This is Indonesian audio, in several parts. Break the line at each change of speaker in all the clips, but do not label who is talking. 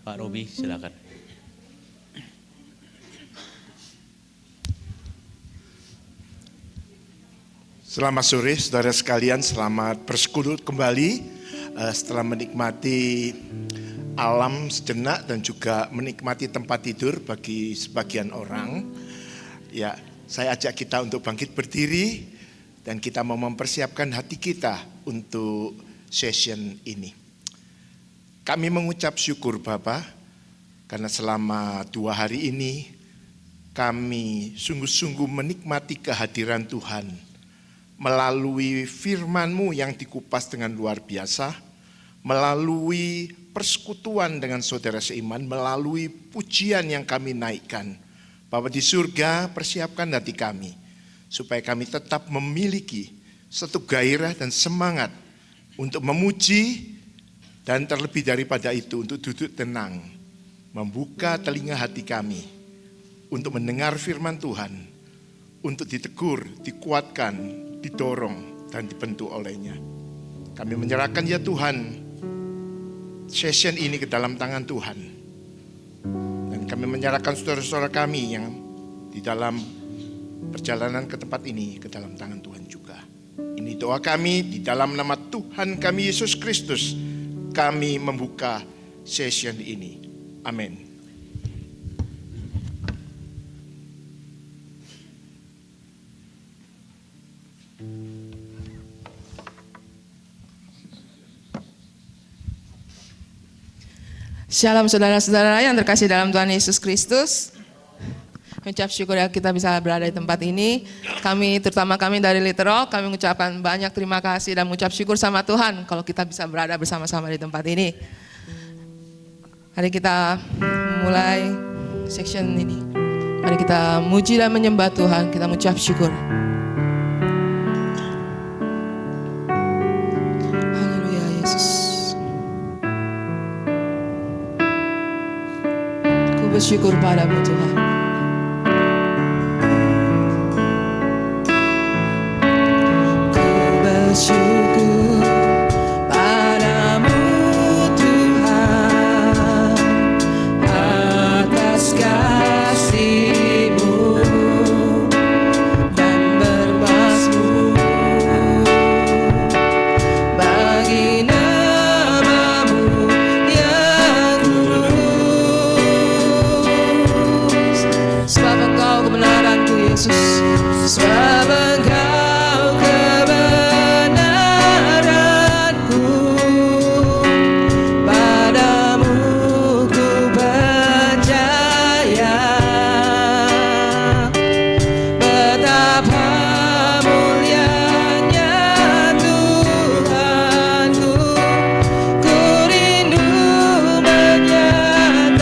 Pak Robi, silakan.
Selamat sore saudara sekalian, selamat bersekutu kembali setelah menikmati alam sejenak dan juga menikmati tempat tidur bagi sebagian orang. Ya, saya ajak kita untuk bangkit berdiri dan kita mau mempersiapkan hati kita untuk session ini. Kami mengucap syukur Bapa karena selama 2 hari ini kami sungguh-sungguh menikmati kehadiran Tuhan melalui firman-Mu yang dikupas dengan luar biasa, melalui persekutuan dengan saudara seiman, melalui pujian yang kami naikkan. Bapa di surga, persiapkan hati kami, supaya kami tetap memiliki satu gairah dan semangat untuk memuji, dan terlebih daripada itu untuk duduk tenang, membuka telinga hati kami, untuk mendengar firman Tuhan, untuk ditegur, dikuatkan, didorong dan dibentuk olehnya. Kami menyerahkan ya Tuhan session ini ke dalam tangan Tuhan, dan kami menyerahkan saudara-saudara kami yang di dalam perjalanan ke tempat ini ke dalam tangan Tuhan juga. Ini doa kami di dalam nama Tuhan kami Yesus Kristus. Kami membuka session ini. Amin.
Shalom saudara-saudara yang terkasih dalam Tuhan Yesus Kristus. Mengucap syukur ya kita bisa berada di tempat ini. Kami, terutama kami dari Little, kami mengucapkan banyak terima kasih dan mengucap syukur sama Tuhan kalau kita bisa berada bersama-sama di tempat ini. Mari kita mulai section ini. Mari kita muji dan menyembah Tuhan, kita mengucap syukur. Haleluya Yesus. Bersyukur padamu Tuhan. Ku bersyukur padamu Tuhan atas kasih-Mu dan berpas-Mu bagi nama-Mu yang sebab Engkau kebenaranku Yesus, sebab Engkau kebenaranku, padamu ku percaya, betapa mulianya Tuhanku, ku rindu menyatakan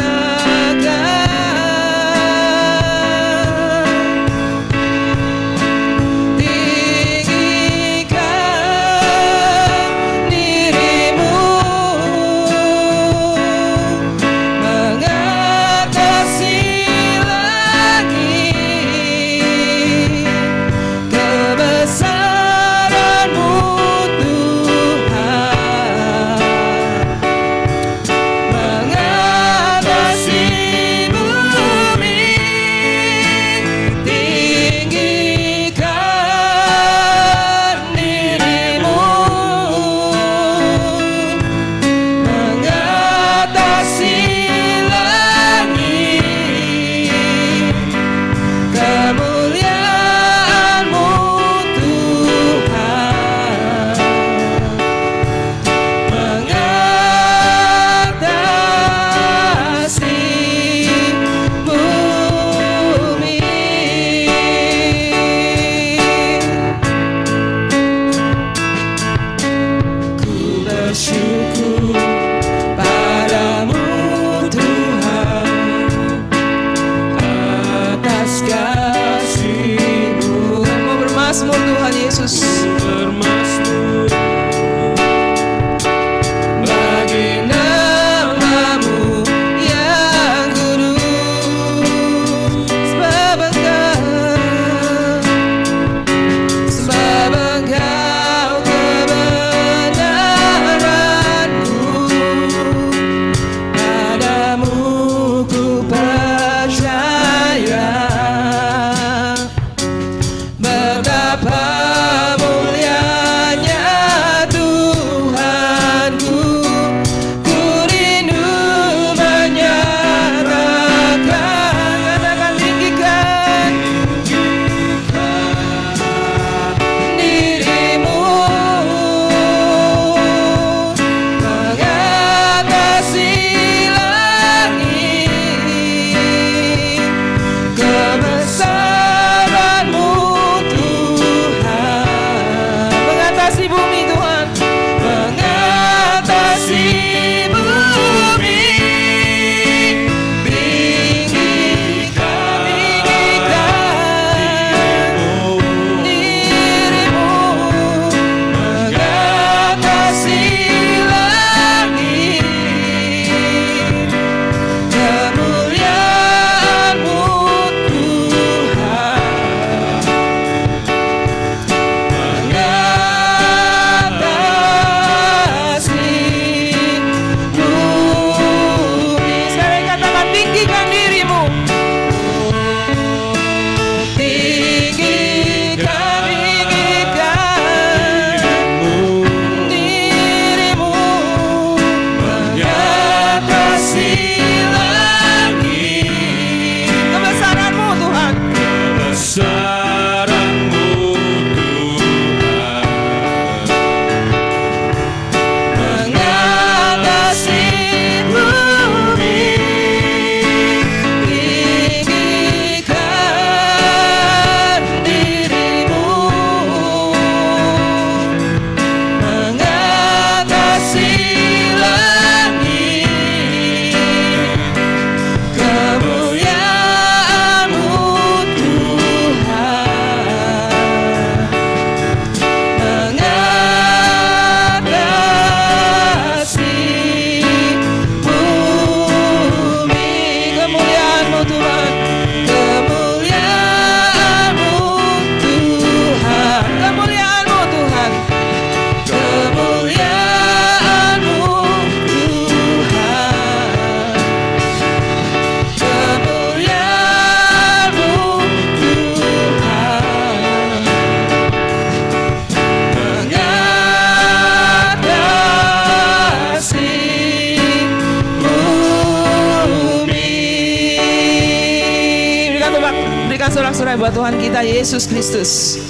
bersorak-sorai buat Tuhan kita Yesus Kristus.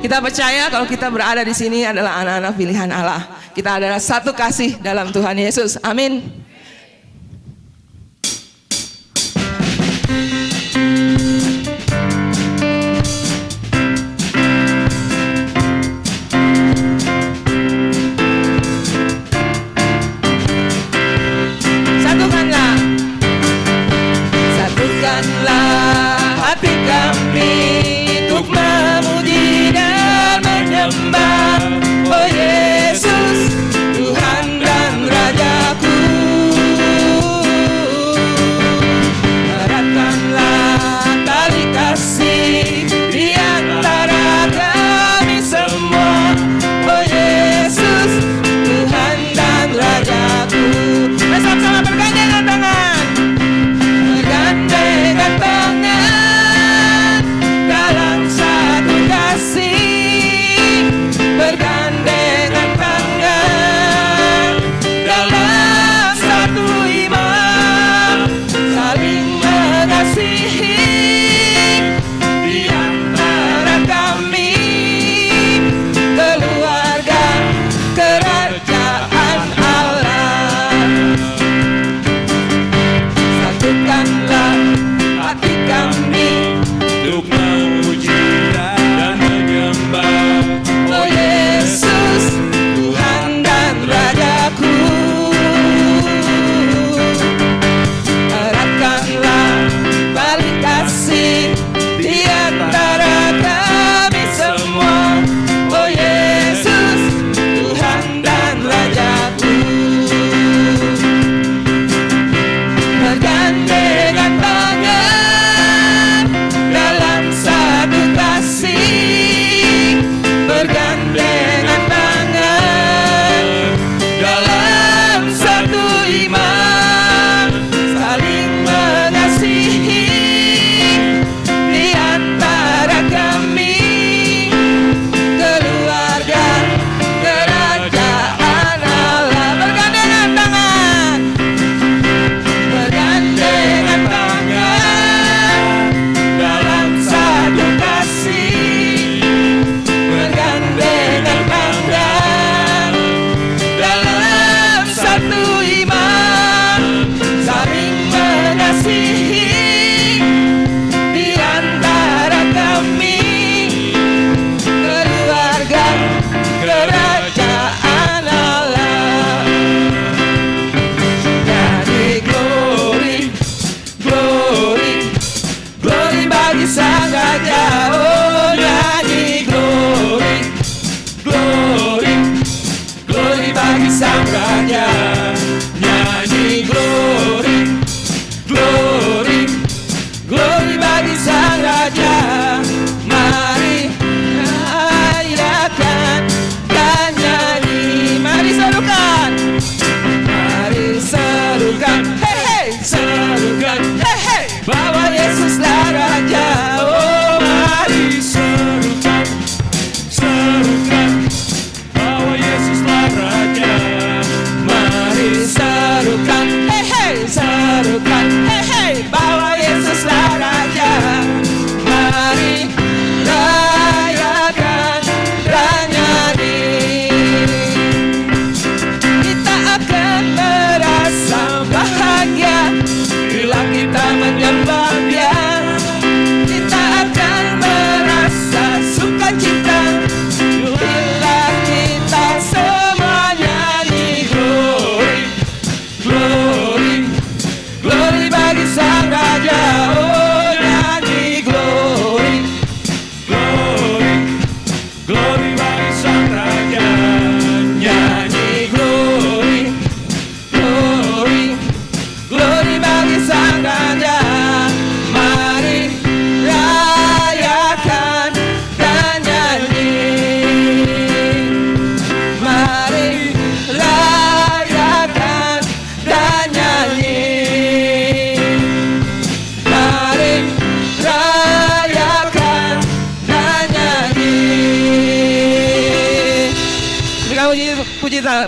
Kita percaya kalau kita berada di sini adalah anak-anak pilihan Allah. Kita adalah satu kasih dalam Tuhan Yesus. Amin.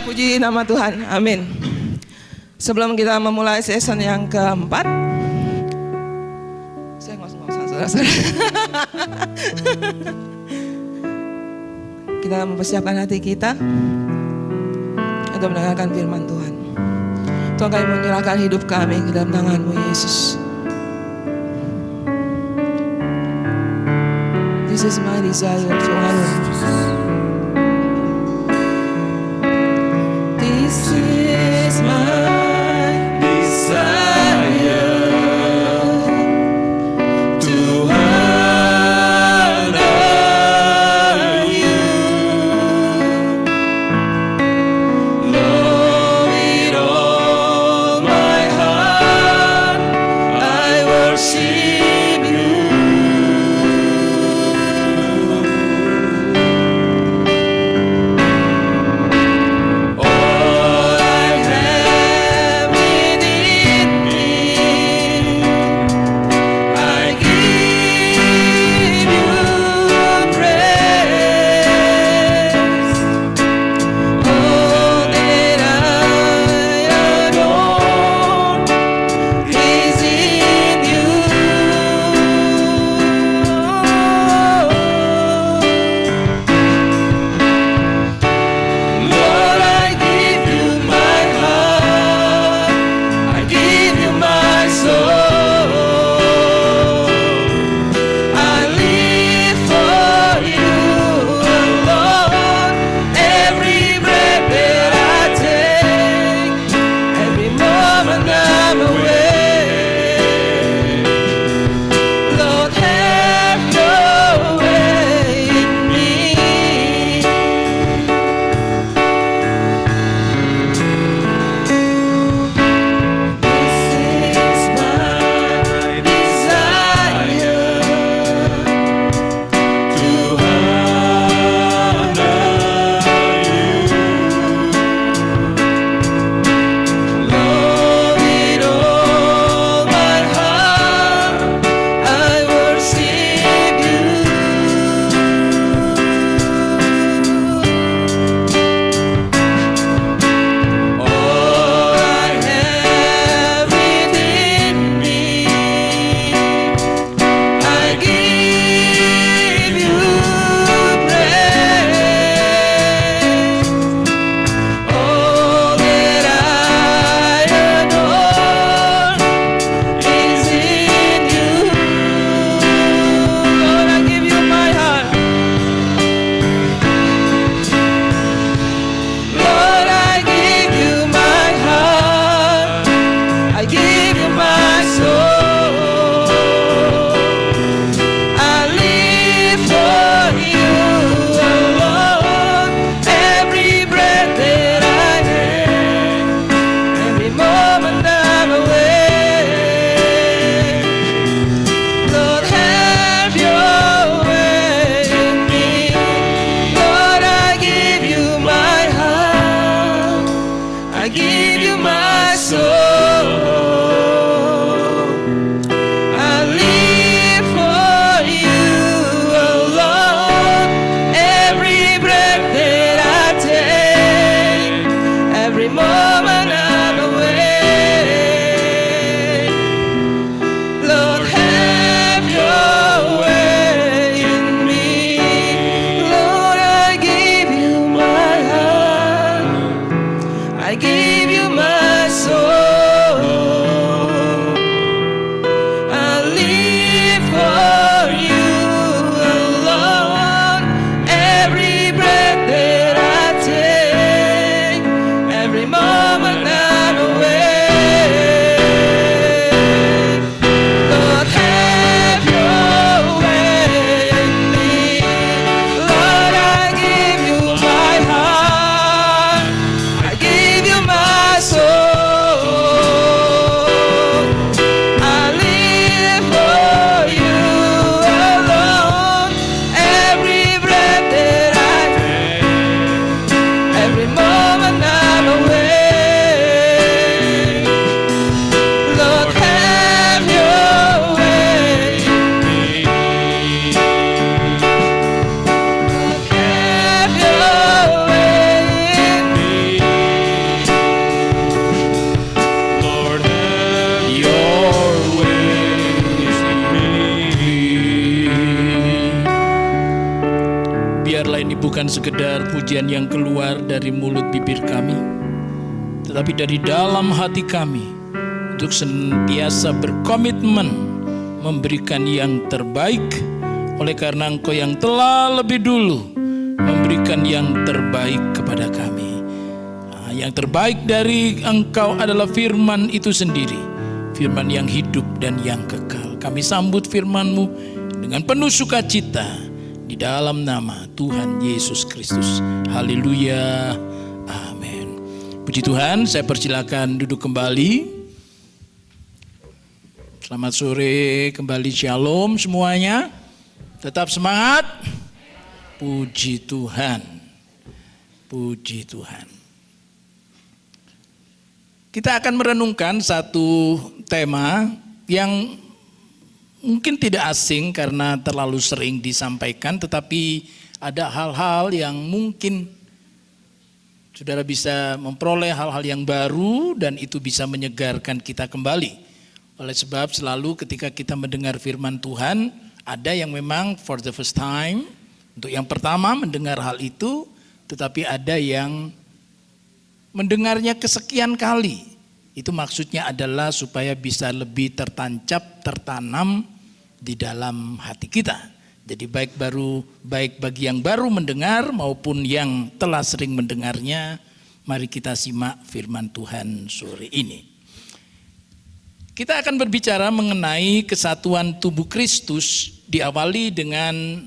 Puji nama Tuhan, amin. Sebelum kita memulai season yang keempat,
saudara-saudara. Kita mempersiapkan hati kita untuk mendengarkan firman Tuhan. Tuhan, kami menyerahkan hidup kami ke dalam tangan-Mu, Yesus. This is my desire, Tuhan. This is my desire to honor you, Lord, with all my heart I worship you. All
bukan sekedar pujian yang keluar dari mulut bibir kami, tetapi dari dalam hati kami untuk senantiasa berkomitmen memberikan yang terbaik, oleh karena Engkau yang telah lebih dulu memberikan yang terbaik kepada kami. Yang terbaik dari Engkau adalah firman itu sendiri, firman yang hidup dan yang kekal. Kami sambut firman-Mu dengan penuh sukacita di dalam nama Tuhan Yesus Kristus. Haleluya. Amin. Puji Tuhan, saya persilakan duduk kembali. Selamat sore kembali, shalom semuanya. Tetap semangat. Puji Tuhan. Puji Tuhan. Kita akan merenungkan satu tema yang mungkin tidak asing karena terlalu sering disampaikan, tetapi ada hal-hal yang mungkin saudara bisa memperoleh hal-hal yang baru dan itu bisa menyegarkan kita kembali. Oleh sebab selalu ketika kita mendengar firman Tuhan, ada yang memang for the first time, untuk yang pertama mendengar hal itu, tetapi ada yang mendengarnya kesekian kali. Itu maksudnya adalah supaya bisa lebih tertancap, tertanam di dalam hati kita. Jadi baik bagi yang baru mendengar maupun yang telah sering mendengarnya, mari kita simak firman Tuhan sore ini. Kita akan berbicara mengenai kesatuan tubuh Kristus, diawali dengan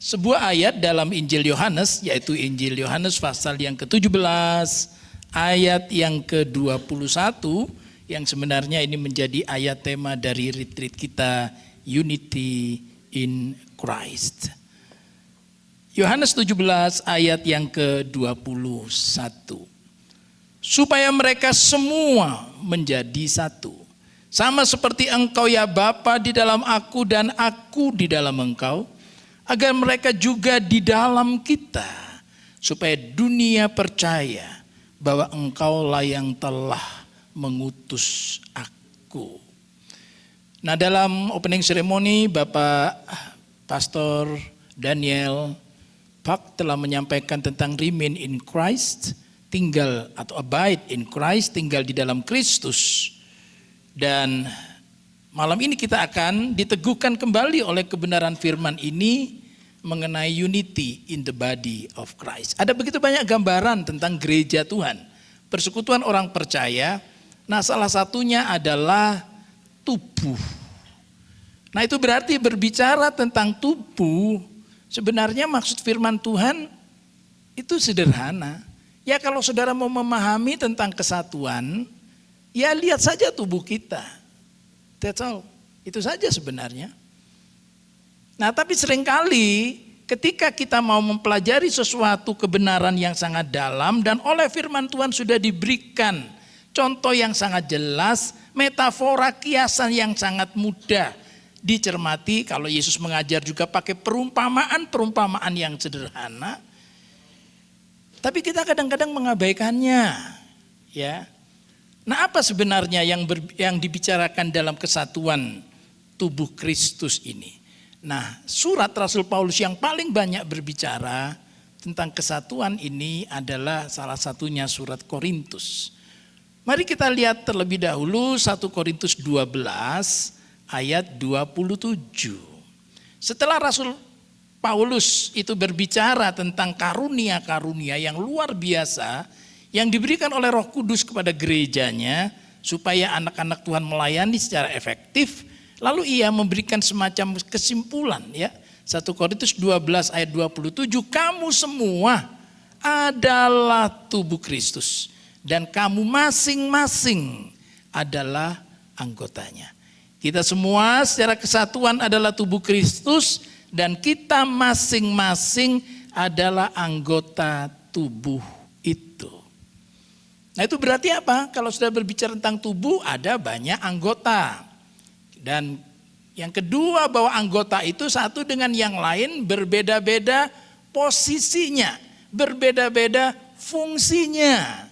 sebuah ayat dalam Injil Yohanes, yaitu Injil Yohanes pasal yang ke-17 ayat yang ke-21, yang sebenarnya ini menjadi ayat tema dari retreat kita, Unity in Christ. Yohanes 17 ayat yang ke-21. Supaya mereka semua menjadi satu. Sama seperti Engkau ya Bapa di dalam aku dan aku di dalam Engkau, agar mereka juga di dalam kita, supaya dunia percaya bahwa Engkaulah yang telah mengutus aku. Nah, dalam opening ceremony Bapak Pastor Daniel Pak telah menyampaikan tentang remain in Christ, tinggal atau abide in Christ, tinggal di dalam Kristus. Dan malam ini kita akan diteguhkan kembali oleh kebenaran firman ini mengenai unity in the body of Christ. Ada begitu banyak gambaran tentang gereja Tuhan, persekutuan orang percaya. Nah, salah satunya adalah tubuh. Nah, itu berarti berbicara tentang tubuh, sebenarnya maksud firman Tuhan itu sederhana. Ya, kalau saudara mau memahami tentang kesatuan, ya lihat saja tubuh kita. That's all. Itu saja sebenarnya. Nah, tapi seringkali ketika kita mau mempelajari sesuatu kebenaran yang sangat dalam dan oleh firman Tuhan sudah diberikan contoh yang sangat jelas, metafora kiasan yang sangat mudah dicermati. Kalau Yesus mengajar juga pakai perumpamaan yang sederhana. Tapi kita kadang-kadang mengabaikannya, ya. Nah, apa sebenarnya yang dibicarakan dalam kesatuan tubuh Kristus ini? Nah, surat Rasul Paulus yang paling banyak berbicara tentang kesatuan ini adalah salah satunya surat Korintus. Mari kita lihat terlebih dahulu 1 Korintus 12 ayat 27. Setelah Rasul Paulus itu berbicara tentang karunia-karunia yang luar biasa yang diberikan oleh Roh Kudus kepada gerejanya supaya anak-anak Tuhan melayani secara efektif, lalu ia memberikan semacam kesimpulan, ya. 1 Korintus 12 ayat 27, kamu semua adalah tubuh Kristus dan kamu masing-masing adalah anggotanya. Kita semua secara kesatuan adalah tubuh Kristus dan kita masing-masing adalah anggota tubuh itu. Nah, itu berarti apa? Kalau sudah berbicara tentang tubuh, ada banyak anggota. Dan yang kedua, bahwa anggota itu satu dengan yang lain berbeda-beda posisinya, berbeda-beda fungsinya.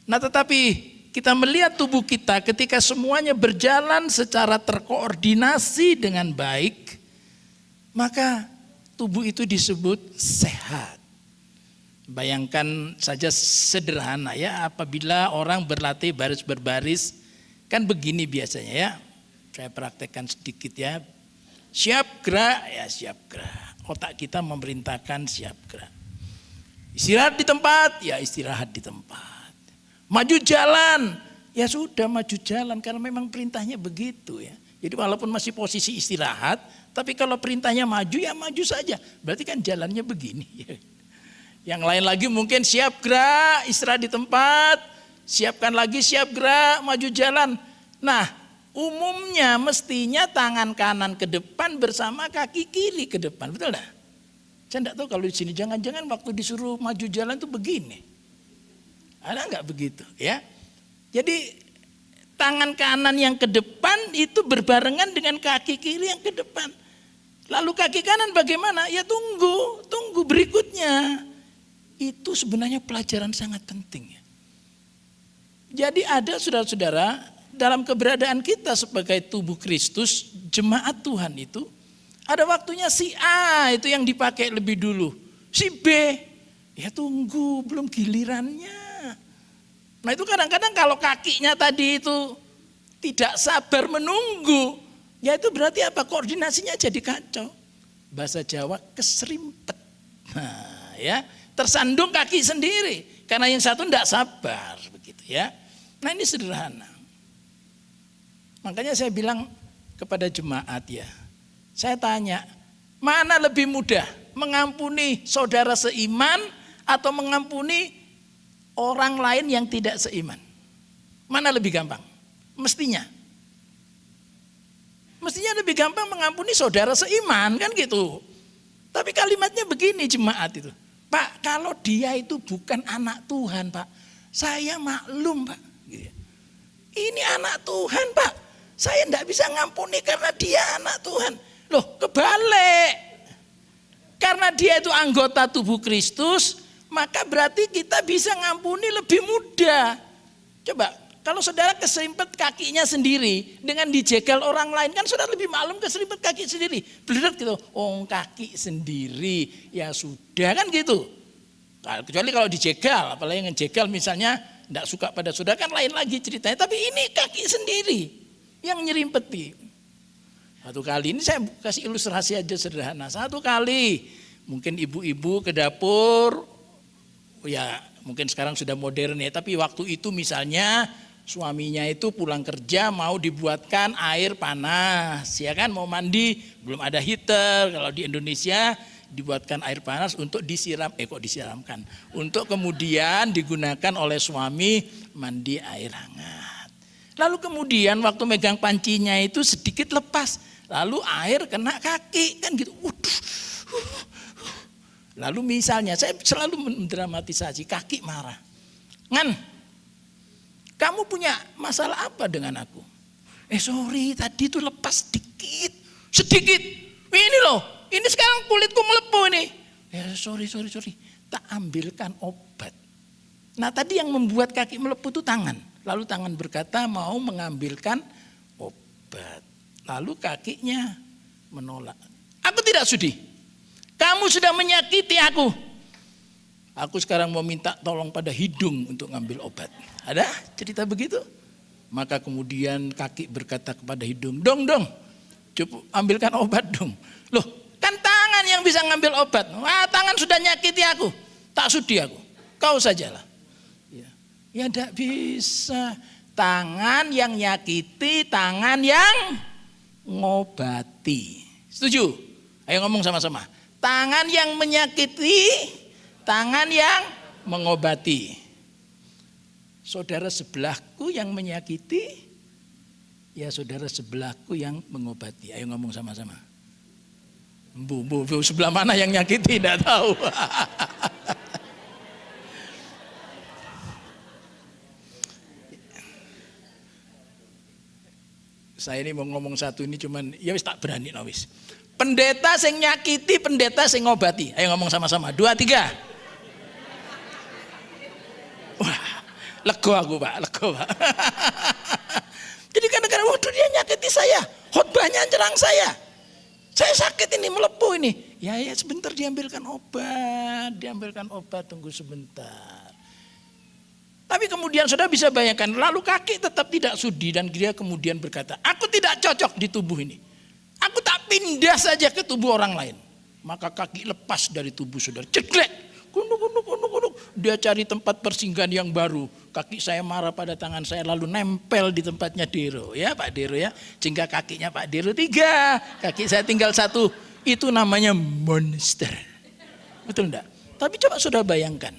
Nah, tetapi kita melihat tubuh kita ketika semuanya berjalan secara terkoordinasi dengan baik, maka tubuh itu disebut sehat. Bayangkan saja sederhana ya, apabila orang berlatih baris berbaris, kan begini biasanya ya. Saya praktekkan sedikit ya. Siap gerak, ya siap gerak. Otak kita memerintahkan siap gerak. Istirahat di tempat, ya istirahat di tempat. Maju jalan, ya sudah maju jalan karena memang perintahnya begitu ya. Jadi walaupun masih posisi istirahat, tapi kalau perintahnya maju ya maju saja. Berarti kan jalannya begini. Yang lain lagi mungkin siap gerak, istirahat di tempat, siapkan lagi siap gerak, maju jalan. Nah, umumnya mestinya tangan kanan ke depan bersama kaki kiri ke depan, betul enggak? Saya enggak tahu kalau di sini jangan-jangan waktu disuruh maju jalan itu begini. Ada enggak begitu ya? Jadi tangan kanan yang ke depan itu berbarengan dengan kaki kiri yang ke depan. Lalu kaki kanan bagaimana? Ya tunggu berikutnya. Itu sebenarnya pelajaran sangat penting ya. Jadi ada saudara-saudara, dalam keberadaan kita sebagai tubuh Kristus, jemaat Tuhan itu, ada waktunya si A itu yang dipakai lebih dulu. Si B, ya tunggu, belum gilirannya. Nah itu kadang-kadang kalau kakinya tadi itu tidak sabar menunggu, ya itu berarti apa? Koordinasinya jadi kacau. Bahasa Jawa keserimpet. Nah ya, tersandung kaki sendiri karena yang satu tidak sabar begitu ya. Nah ini sederhana. Makanya saya bilang kepada jemaat ya, saya tanya, mana lebih mudah mengampuni saudara seiman atau mengampuni orang lain yang tidak seiman? Mana lebih gampang? Mestinya lebih gampang mengampuni saudara seiman kan gitu. Tapi kalimatnya begini jemaat itu, Pak, kalau dia itu bukan anak Tuhan, Pak, saya maklum, Pak. Ini anak Tuhan, Pak. Saya tidak bisa ngampuni karena dia anak Tuhan. Loh, kebalik. Karena dia itu anggota tubuh Kristus, maka berarti kita bisa ngampuni lebih mudah. Coba, kalau saudara keserimpet kakinya sendiri dengan dijegal orang lain, kan saudara lebih maklum keserimpet kaki sendiri. Beledet gitu, oh kaki sendiri, ya sudah kan gitu. Kecuali kalau dijegal, apalagi yang jegal misalnya tidak suka pada saudara kan lain lagi ceritanya. Tapi ini kaki sendiri yang nyerimpeti. Satu kali ini saya kasih ilustrasi aja sederhana. Satu kali mungkin ibu-ibu ke dapur, ya mungkin sekarang sudah modern ya. Tapi waktu itu misalnya suaminya itu pulang kerja mau dibuatkan air panas, ya kan, mau mandi belum ada heater. Kalau di Indonesia dibuatkan air panas untuk disiramkan, untuk kemudian digunakan oleh suami mandi air hangat. Lalu kemudian waktu megang pancinya itu sedikit lepas, lalu air kena kaki kan gitu. Lalu misalnya saya selalu mendramatisasi, kaki marah, Ngan, kamu punya masalah apa dengan aku? Sorry tadi itu lepas sedikit. Ini loh, ini sekarang kulitku melepuh ini. Sorry. Tak ambilkan obat. Nah tadi yang membuat kaki melepuh itu tangan. Lalu tangan berkata mau mengambilkan obat. Lalu kakinya menolak. Aku tidak sudi. Kamu sudah menyakiti aku. Aku sekarang mau minta tolong pada hidung untuk ngambil obat. Ada cerita begitu? Maka kemudian kaki berkata kepada hidung, dong, coba ambilkan obat dong. Loh, kan tangan yang bisa ngambil obat. Wah, tangan sudah nyakiti aku. Tak sudi aku. Kau sajalah. Ya tidak bisa. Tangan yang nyakiti, tangan yang ngobati. Setuju? Ayo ngomong sama-sama. Tangan yang menyakiti, tangan yang mengobati. Saudara sebelahku yang menyakiti, ya saudara sebelahku yang mengobati. Ayo ngomong sama-sama. Bu, sebelah mana yang nyakiti? Tidak tahu. Saya ini mau ngomong satu ini cuman ya wis tak berani wis. Pendeta sing nyakiti, pendeta sing ngobati. Ayo ngomong sama-sama. 2, 3. Wah, lega aku Pak, lega Pak. Jadi kadang-kadang waduh dia nyakiti saya, khotbahnya nyerang saya. Saya sakit ini, melepuh ini. Ya sebentar diambilkan obat, tunggu sebentar. Tapi kemudian sudah bisa bayangkan, lalu kaki tetap tidak sudi dan dia kemudian berkata, aku tidak cocok di tubuh ini. Aku tak pindah saja ke tubuh orang lain. Maka kaki lepas dari tubuh saudara, ceklek, kunduk. Dia cari tempat persinggahan yang baru. Kaki saya marah pada tangan saya lalu nempel di tempatnya Dero. Ya Pak Dero ya, sehingga kakinya Pak Dero 3, kaki saya tinggal 1. Itu namanya monster. Betul enggak? Tapi coba saudara bayangkan.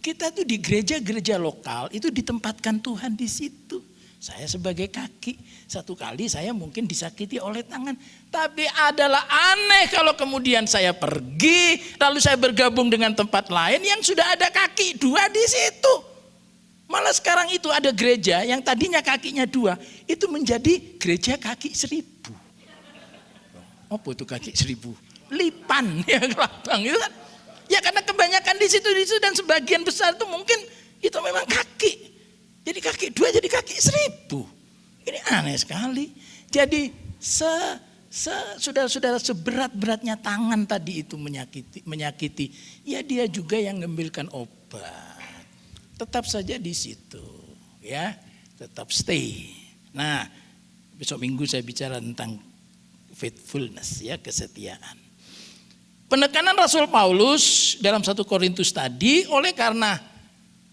Kita tuh di gereja-gereja lokal itu ditempatkan Tuhan di situ. Saya sebagai kaki, satu kali saya mungkin disakiti oleh tangan. Tapi adalah aneh kalau kemudian saya pergi, lalu saya bergabung dengan tempat lain yang sudah ada kaki 2 di situ. Malah sekarang itu ada gereja yang tadinya kakinya 2, itu menjadi gereja kaki 1000. Apa itu kaki 1000? Lipan, ya kelabang itu kan. Ya karena kebanyakan di situ dan sebagian besar itu mungkin itu memang kaki. Jadi kaki 2 jadi kaki 1000. Ini aneh sekali. Jadi saudara-saudara seberat-beratnya tangan tadi itu menyakiti. Ya dia juga yang ngambilkan obat. Tetap saja di situ, ya, tetap stay. Nah, besok minggu saya bicara tentang faithfulness, ya, kesetiaan. Penekanan Rasul Paulus dalam 1 Korintus tadi oleh karena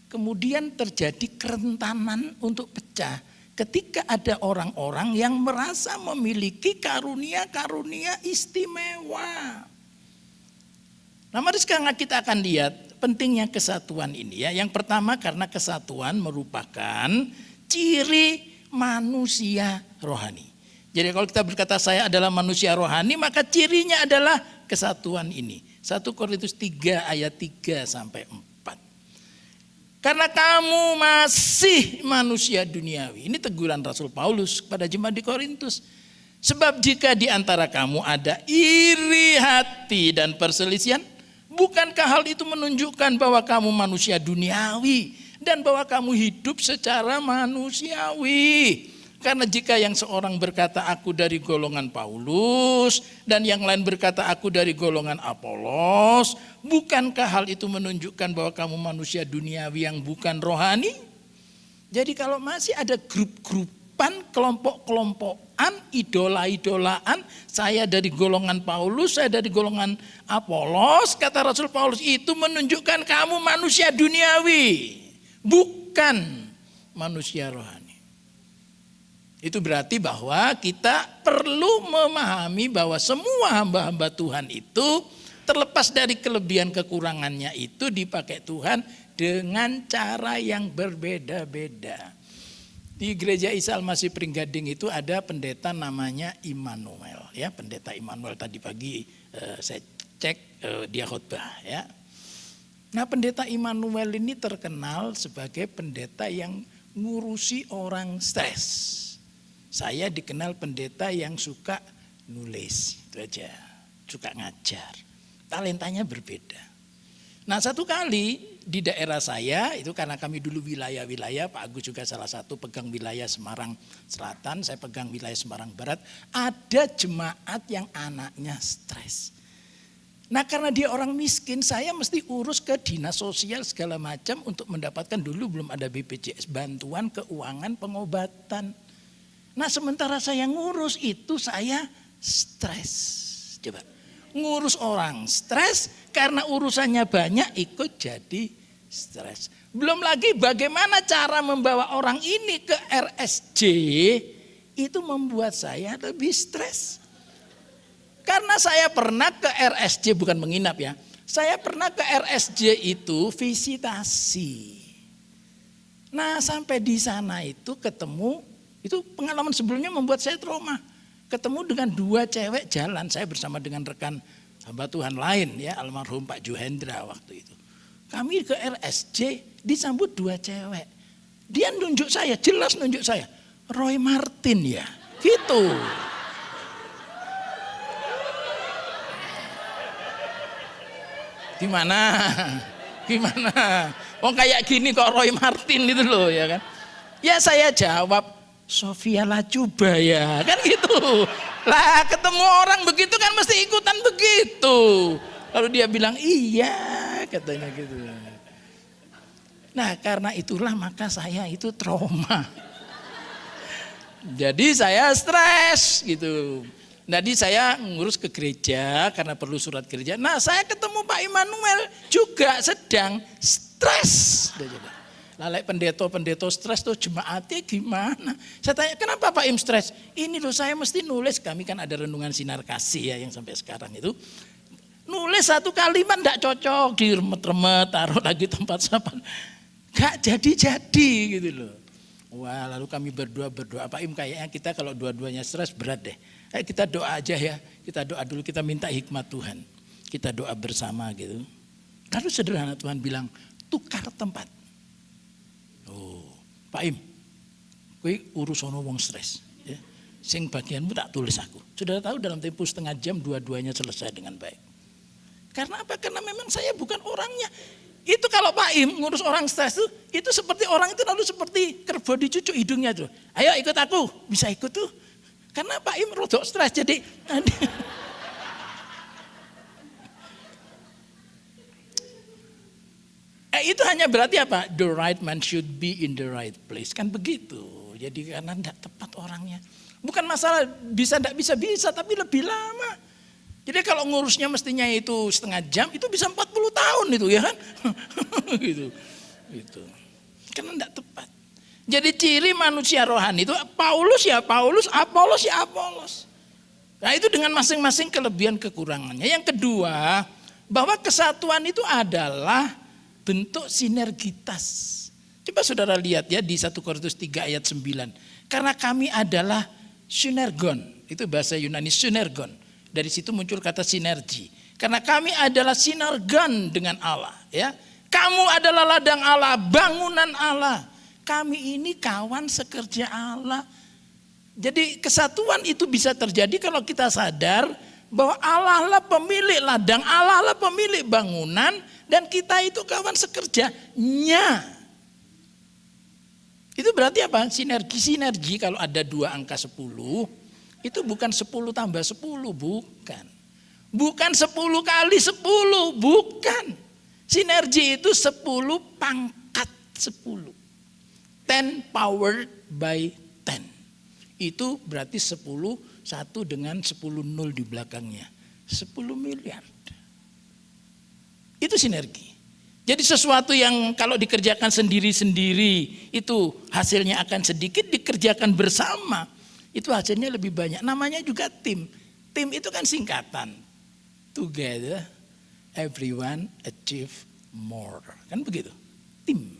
kemudian terjadi kerentanan untuk pecah ketika ada orang-orang yang merasa memiliki karunia-karunia istimewa. Nah, mari sekarang kita akan lihat pentingnya kesatuan ini ya. Yang pertama karena kesatuan merupakan ciri manusia rohani. Jadi kalau kita berkata saya adalah manusia rohani, maka cirinya adalah kesatuan ini. 1 Korintus 3 ayat 3 sampai 4. Karena kamu masih manusia duniawi. Ini teguran Rasul Paulus kepada jemaat di Korintus. Sebab jika di antara kamu ada iri hati dan perselisihan, bukankah hal itu menunjukkan bahwa kamu manusia duniawi dan bahwa kamu hidup secara manusiawi? Karena jika yang seorang berkata aku dari golongan Paulus dan yang lain berkata aku dari golongan Apolos, bukankah hal itu menunjukkan bahwa kamu manusia duniawi yang bukan rohani? Jadi kalau masih ada grup-grupan, kelompok-kelompokan, idola-idolaan, saya dari golongan Paulus, saya dari golongan Apolos, kata Rasul Paulus, itu menunjukkan kamu manusia duniawi, bukan manusia rohani. Itu berarti bahwa kita perlu memahami bahwa semua hamba-hamba Tuhan itu terlepas dari kelebihan kekurangannya itu dipakai Tuhan dengan cara yang berbeda-beda. Di gereja Isa Al-Masih Pringgading itu ada pendeta namanya Immanuel, ya, pendeta Immanuel tadi pagi saya cek dia khotbah, ya. Nah, pendeta Immanuel ini terkenal sebagai pendeta yang ngurusi orang stres. Saya dikenal pendeta yang suka nulis, itu aja, suka ngajar. Talentanya berbeda. Nah, satu kali di daerah saya, itu karena kami dulu wilayah-wilayah, Pak Agus juga salah satu pegang wilayah Semarang Selatan, saya pegang wilayah Semarang Barat, ada jemaat yang anaknya stres. Nah, karena dia orang miskin, saya mesti urus ke dinas sosial segala macam untuk mendapatkan, dulu belum ada BPJS, bantuan keuangan pengobatan. Nah, sementara saya ngurus itu saya stres. Coba, ngurus orang stres karena urusannya banyak ikut jadi stres. Belum lagi bagaimana cara membawa orang ini ke RSJ itu membuat saya lebih stres. Karena saya pernah ke RSJ, bukan menginap ya. Saya pernah ke RSJ itu visitasi. Nah, sampai di sana itu ketemu, itu pengalaman sebelumnya membuat saya trauma. Ketemu dengan 2 cewek jalan, saya bersama dengan rekan hamba Tuhan lain ya, almarhum Pak Juhendra waktu itu. Kami ke RSJ disambut 2 cewek. Dia nunjuk saya, jelas nunjuk saya. Roy Martin ya, gitu. Gimana? Oh kayak gini kok Roy Martin itu loh ya kan. Ya saya jawab, Sofia Lacuba ya, kan gitu. Lah ketemu orang begitu kan mesti ikutan begitu. Lalu dia bilang iya, katanya gitu. Nah karena itulah maka saya itu trauma. Jadi saya stres gitu. Jadi saya ngurus ke gereja karena perlu surat gereja. Nah saya ketemu Pak Immanuel juga sedang stres. Lalek pendeta stres tuh jemaatnya gimana? Saya tanya kenapa Pak Im stres? Ini loh saya mesti nulis, kami kan ada renungan sinar kasih ya yang sampai sekarang itu. Nulis satu kalimat enggak cocok, diremet-remet, taruh lagi tempat sampah. Gak jadi-jadi gitu loh. Wah lalu kami berdoa. Pak Im kayaknya kita kalau dua-duanya stres berat deh. Ayo kita doa aja ya. Kita doa dulu, kita minta hikmat Tuhan. Kita doa bersama gitu. Lalu sederhana Tuhan bilang tukar tempat. Oh, Pak Im, kowe urus ono wong stres. Ya. Sing bagianmu tak tulis aku. Sudah tahu dalam tempo setengah jam dua-duanya selesai dengan baik. Karena apa? Karena memang saya bukan orangnya. Itu kalau Pak Im ngurus orang stres itu seperti orang itu lalu seperti kerbau dicucuk hidungnya tuh. Ayo ikut aku, bisa ikut tuh. Karena Pak Im rodok stres jadi itu hanya berarti apa? The right man should be in the right place. Kan begitu. Jadi karena tidak tepat orangnya. Bukan masalah bisa tidak bisa, tapi lebih lama. Jadi kalau ngurusnya mestinya itu setengah jam, itu bisa 40 tahun itu ya kan. gitu. Karena tidak tepat. Jadi ciri manusia rohani itu Paulus ya Paulus, Apolos ya Apolos. Nah itu dengan masing-masing kelebihan kekurangannya. Yang kedua, bahwa kesatuan itu adalah bentuk sinergitas. Coba saudara lihat ya di 1 Korintus 3 ayat 9. Karena kami adalah synergon. Itu bahasa Yunani synergon. Dari situ muncul kata sinergi. Karena kami adalah sinergon dengan Allah. Ya. Kamu adalah ladang Allah, bangunan Allah. Kami ini kawan sekerja Allah. Jadi kesatuan itu bisa terjadi kalau kita sadar bahwa Allah lah pemilik ladang, Allah lah pemilik bangunan. Dan kita itu kawan sekerjanya. Itu berarti apa? Sinergi kalau ada 2 angka 10. Itu bukan 10 tambah 10, bukan. Bukan 10 kali 10, bukan. Sinergi itu 10 pangkat 10. 10 powered by 10. Itu berarti 10, 1 dengan 10 nol di belakangnya. 10 miliar. Itu sinergi. Jadi sesuatu yang kalau dikerjakan sendiri-sendiri itu hasilnya akan sedikit, dikerjakan bersama itu hasilnya lebih banyak. Namanya juga tim. Tim itu kan singkatan. Together everyone achieve more. Kan begitu. Tim.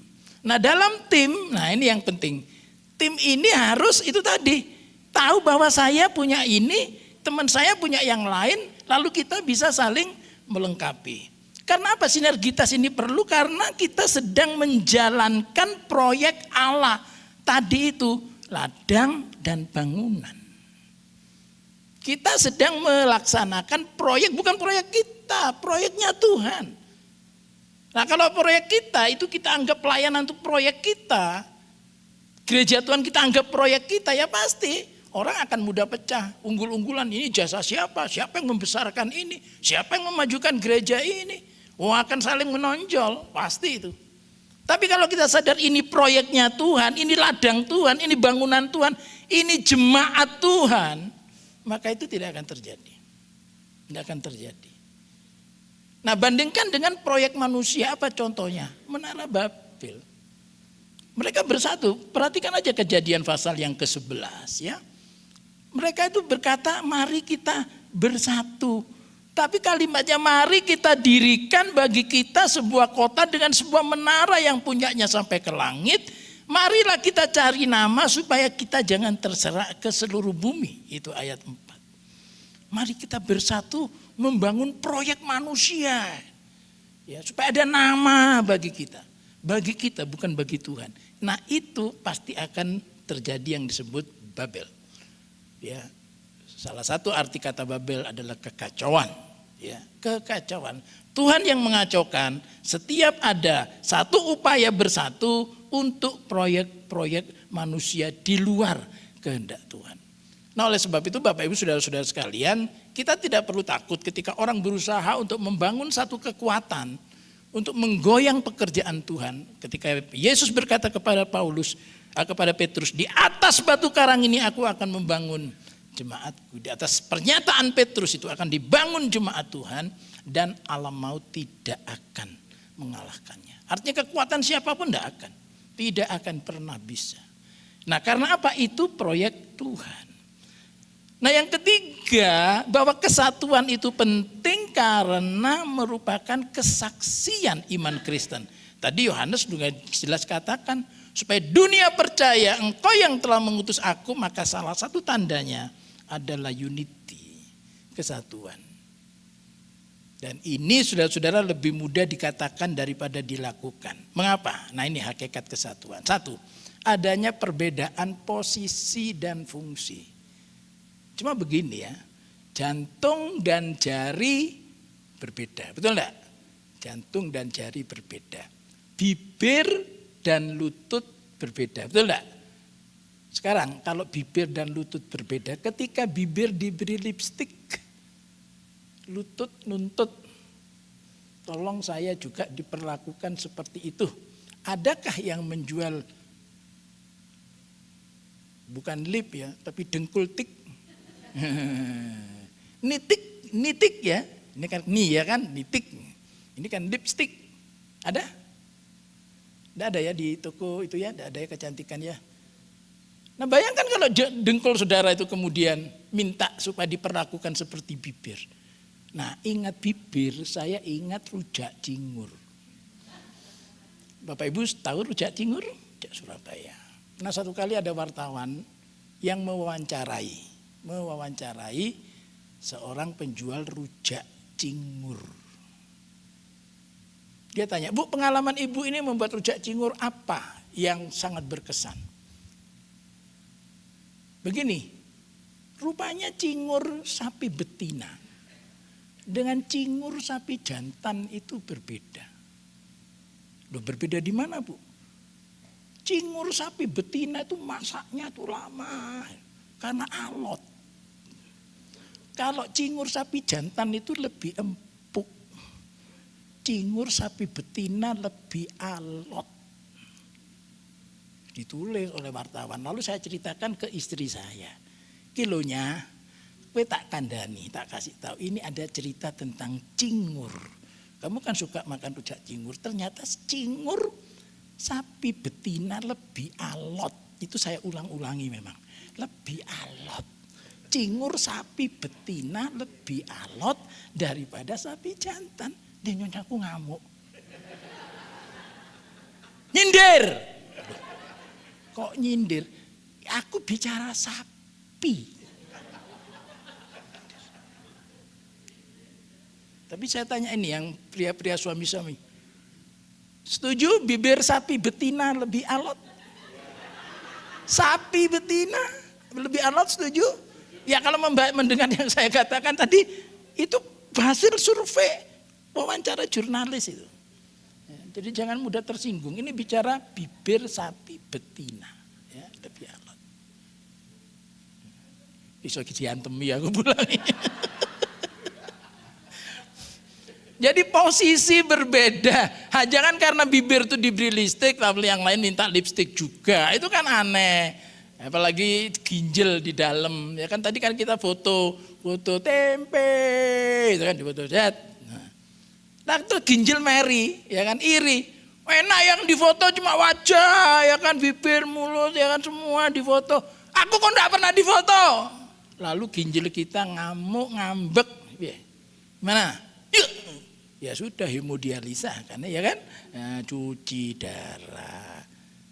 Nah dalam tim, nah ini yang penting. Tim ini harus itu tadi. Tahu bahwa saya punya ini, teman saya punya yang lain, lalu kita bisa saling melengkapi. Karena apa sinergitas ini perlu? Karena kita sedang menjalankan proyek Allah. Tadi itu ladang dan bangunan. Kita sedang melaksanakan proyek, bukan proyek kita, proyeknya Tuhan. Nah kalau proyek kita itu kita anggap pelayanan untuk proyek kita. Gereja Tuhan kita anggap proyek kita ya pasti. Orang akan mudah pecah, unggul-unggulan ini jasa siapa yang membesarkan ini, siapa yang memajukan gereja ini. Akan saling menonjol, pasti itu. Tapi kalau kita sadar ini proyeknya Tuhan, ini ladang Tuhan, ini bangunan Tuhan, ini jemaat Tuhan, maka itu tidak akan terjadi. Tidak akan terjadi. Nah bandingkan dengan proyek manusia apa contohnya? Menara Babel. Mereka bersatu, perhatikan aja Kejadian pasal yang ke-11 ya. Mereka itu berkata mari kita bersatu. Tapi kalimatnya mari kita dirikan bagi kita sebuah kota dengan sebuah menara yang punyanya sampai ke langit. Marilah kita cari nama supaya kita jangan terserak ke seluruh bumi. Itu ayat 4. Mari kita bersatu membangun proyek manusia. Ya, supaya ada nama bagi kita. Bagi kita bukan bagi Tuhan. Nah itu pasti akan terjadi yang disebut Babel. Ya, salah satu arti kata Babel adalah kekacauan. Ya, kekacauan, Tuhan yang mengacaukan setiap ada satu upaya bersatu untuk proyek-proyek manusia di luar kehendak Tuhan. Nah, oleh sebab itu Bapak Ibu saudara-saudara sekalian, kita tidak perlu takut ketika orang berusaha untuk membangun satu kekuatan untuk menggoyang pekerjaan Tuhan. Ketika Yesus berkata kepada kepada Petrus, di atas batu karang ini aku akan membangun jemaatku. Di atas pernyataan Petrus itu akan dibangun jemaat Tuhan dan alam maut tidak akan mengalahkannya. Artinya kekuatan siapapun tidak akan pernah bisa. Nah, karena apa? Itu proyek Tuhan. Nah, yang ketiga, bahwa kesatuan itu penting karena merupakan kesaksian iman Kristen. Tadi Yohanes juga jelas katakan, supaya dunia percaya engkau yang telah mengutus aku, maka salah satu tandanya adalah unity, kesatuan. Dan ini saudara-saudara lebih mudah dikatakan daripada dilakukan. Mengapa? Nah, ini hakikat kesatuan. Satu, adanya perbedaan posisi dan fungsi. Cuma begini ya, jantung dan jari berbeda, betul enggak? Jantung dan jari berbeda. Bibir dan lutut berbeda, betul enggak? Sekarang kalau bibir dan lutut berbeda, ketika bibir diberi lipstik, lutut nuntut, tolong saya juga diperlakukan seperti itu. Adakah yang menjual bukan lip ya, tapi dengkul tik? Nitik ya, ini kan ya kan nitik, ini kan lipstick, ada? Tidak ada ya di toko itu ya, tidak ada ya kecantikan ya. Nah, bayangkan kalau dengkul saudara itu kemudian minta supaya diperlakukan seperti bibir. Nah, ingat bibir, saya ingat rujak cingur. Bapak Ibu tahu rujak cingur? Rujak Surabaya. Nah, satu kali ada wartawan yang mewawancarai seorang penjual rujak cingur. Dia tanya, Bu, pengalaman ibu ini membuat rujak cingur apa yang sangat berkesan? Begini, rupanya cingur sapi betina dengan cingur sapi jantan itu berbeda. Loh, berbeda di mana, Bu? Cingur sapi betina itu masaknya tuh lama karena alot. Kalau cingur sapi jantan itu lebih empuk. Cingur sapi betina lebih alot. Ditulis oleh wartawan. Lalu saya ceritakan ke istri saya. Kilonya, gue tak kandani, tak kasih tahu. Ini ada cerita tentang cingur. Kamu kan suka makan rujak cingur. Ternyata cingur sapi betina lebih alot. Itu saya ulang-ulangi memang. Lebih alot. Cingur sapi betina lebih alot daripada sapi jantan. Dia nyonyaku ngamuk. Nyindir. Kok nyindir? Aku bicara sapi. Tapi saya tanya ini yang pria-pria suami-suami. Setuju bibir sapi betina lebih alot? Sapi betina lebih alot, setuju? Ya, kalau mendengar yang saya katakan tadi, itu hasil survei wawancara jurnalis itu. Ya, jadi jangan mudah tersinggung. Ini bicara bibir sapi betina, ya, lebih alot. Iso diantemi aku pulang. Jadi posisi berbeda. Jangan karena bibir itu diberi lipstik, lalu yang lain minta lipstik juga. Itu kan aneh. Apalagi ginjal di dalam. Ya kan tadi kan kita foto tempe, itu kan di foto set. Nah, itu ginjal meri, ya kan iri. Enak yang difoto cuma wajah, ya kan bibir, mulut, ya kan semua difoto. Aku kok enggak pernah difoto. Lalu ginjal kita ngamuk, ngambek. Gimana? Yuk. Ya sudah, hemodialisa karena ya kan cuci darah.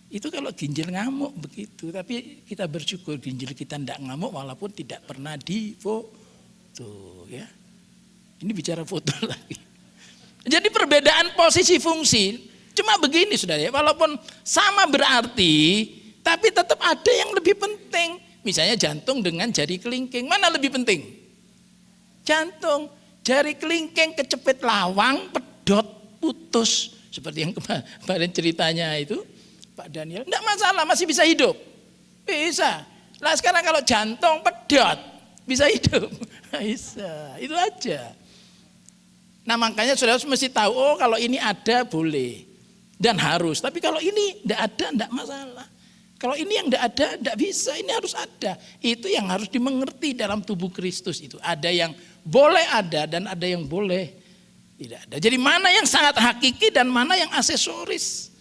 Itu kalau ginjal ngamuk begitu. Tapi kita bersyukur ginjal kita tidak ngamuk walaupun tidak pernah difoto, ya. Ini bicara foto lagi. Jadi perbedaan posisi fungsi cuma begini saudara ya. Walaupun sama berarti tapi tetap ada yang lebih penting. Misalnya jantung dengan jari kelingking, mana lebih penting? Jantung. Jari kelingking kecepit lawang, pedot, putus. Seperti yang kemarin ceritanya itu, Pak Daniel. Enggak masalah, masih bisa hidup. Bisa. Lah sekarang kalau jantung pedot, bisa hidup. Bisa, itu aja. Nah makanya saudara mesti tahu, oh kalau ini ada boleh. Dan harus. Tapi kalau ini enggak ada, enggak masalah. Kalau ini yang enggak ada, enggak bisa. Ini harus ada. Itu yang harus dimengerti dalam tubuh Kristus itu. Ada yang boleh ada dan ada yang boleh tidak ada. Jadi mana yang sangat hakiki dan mana yang aksesoris.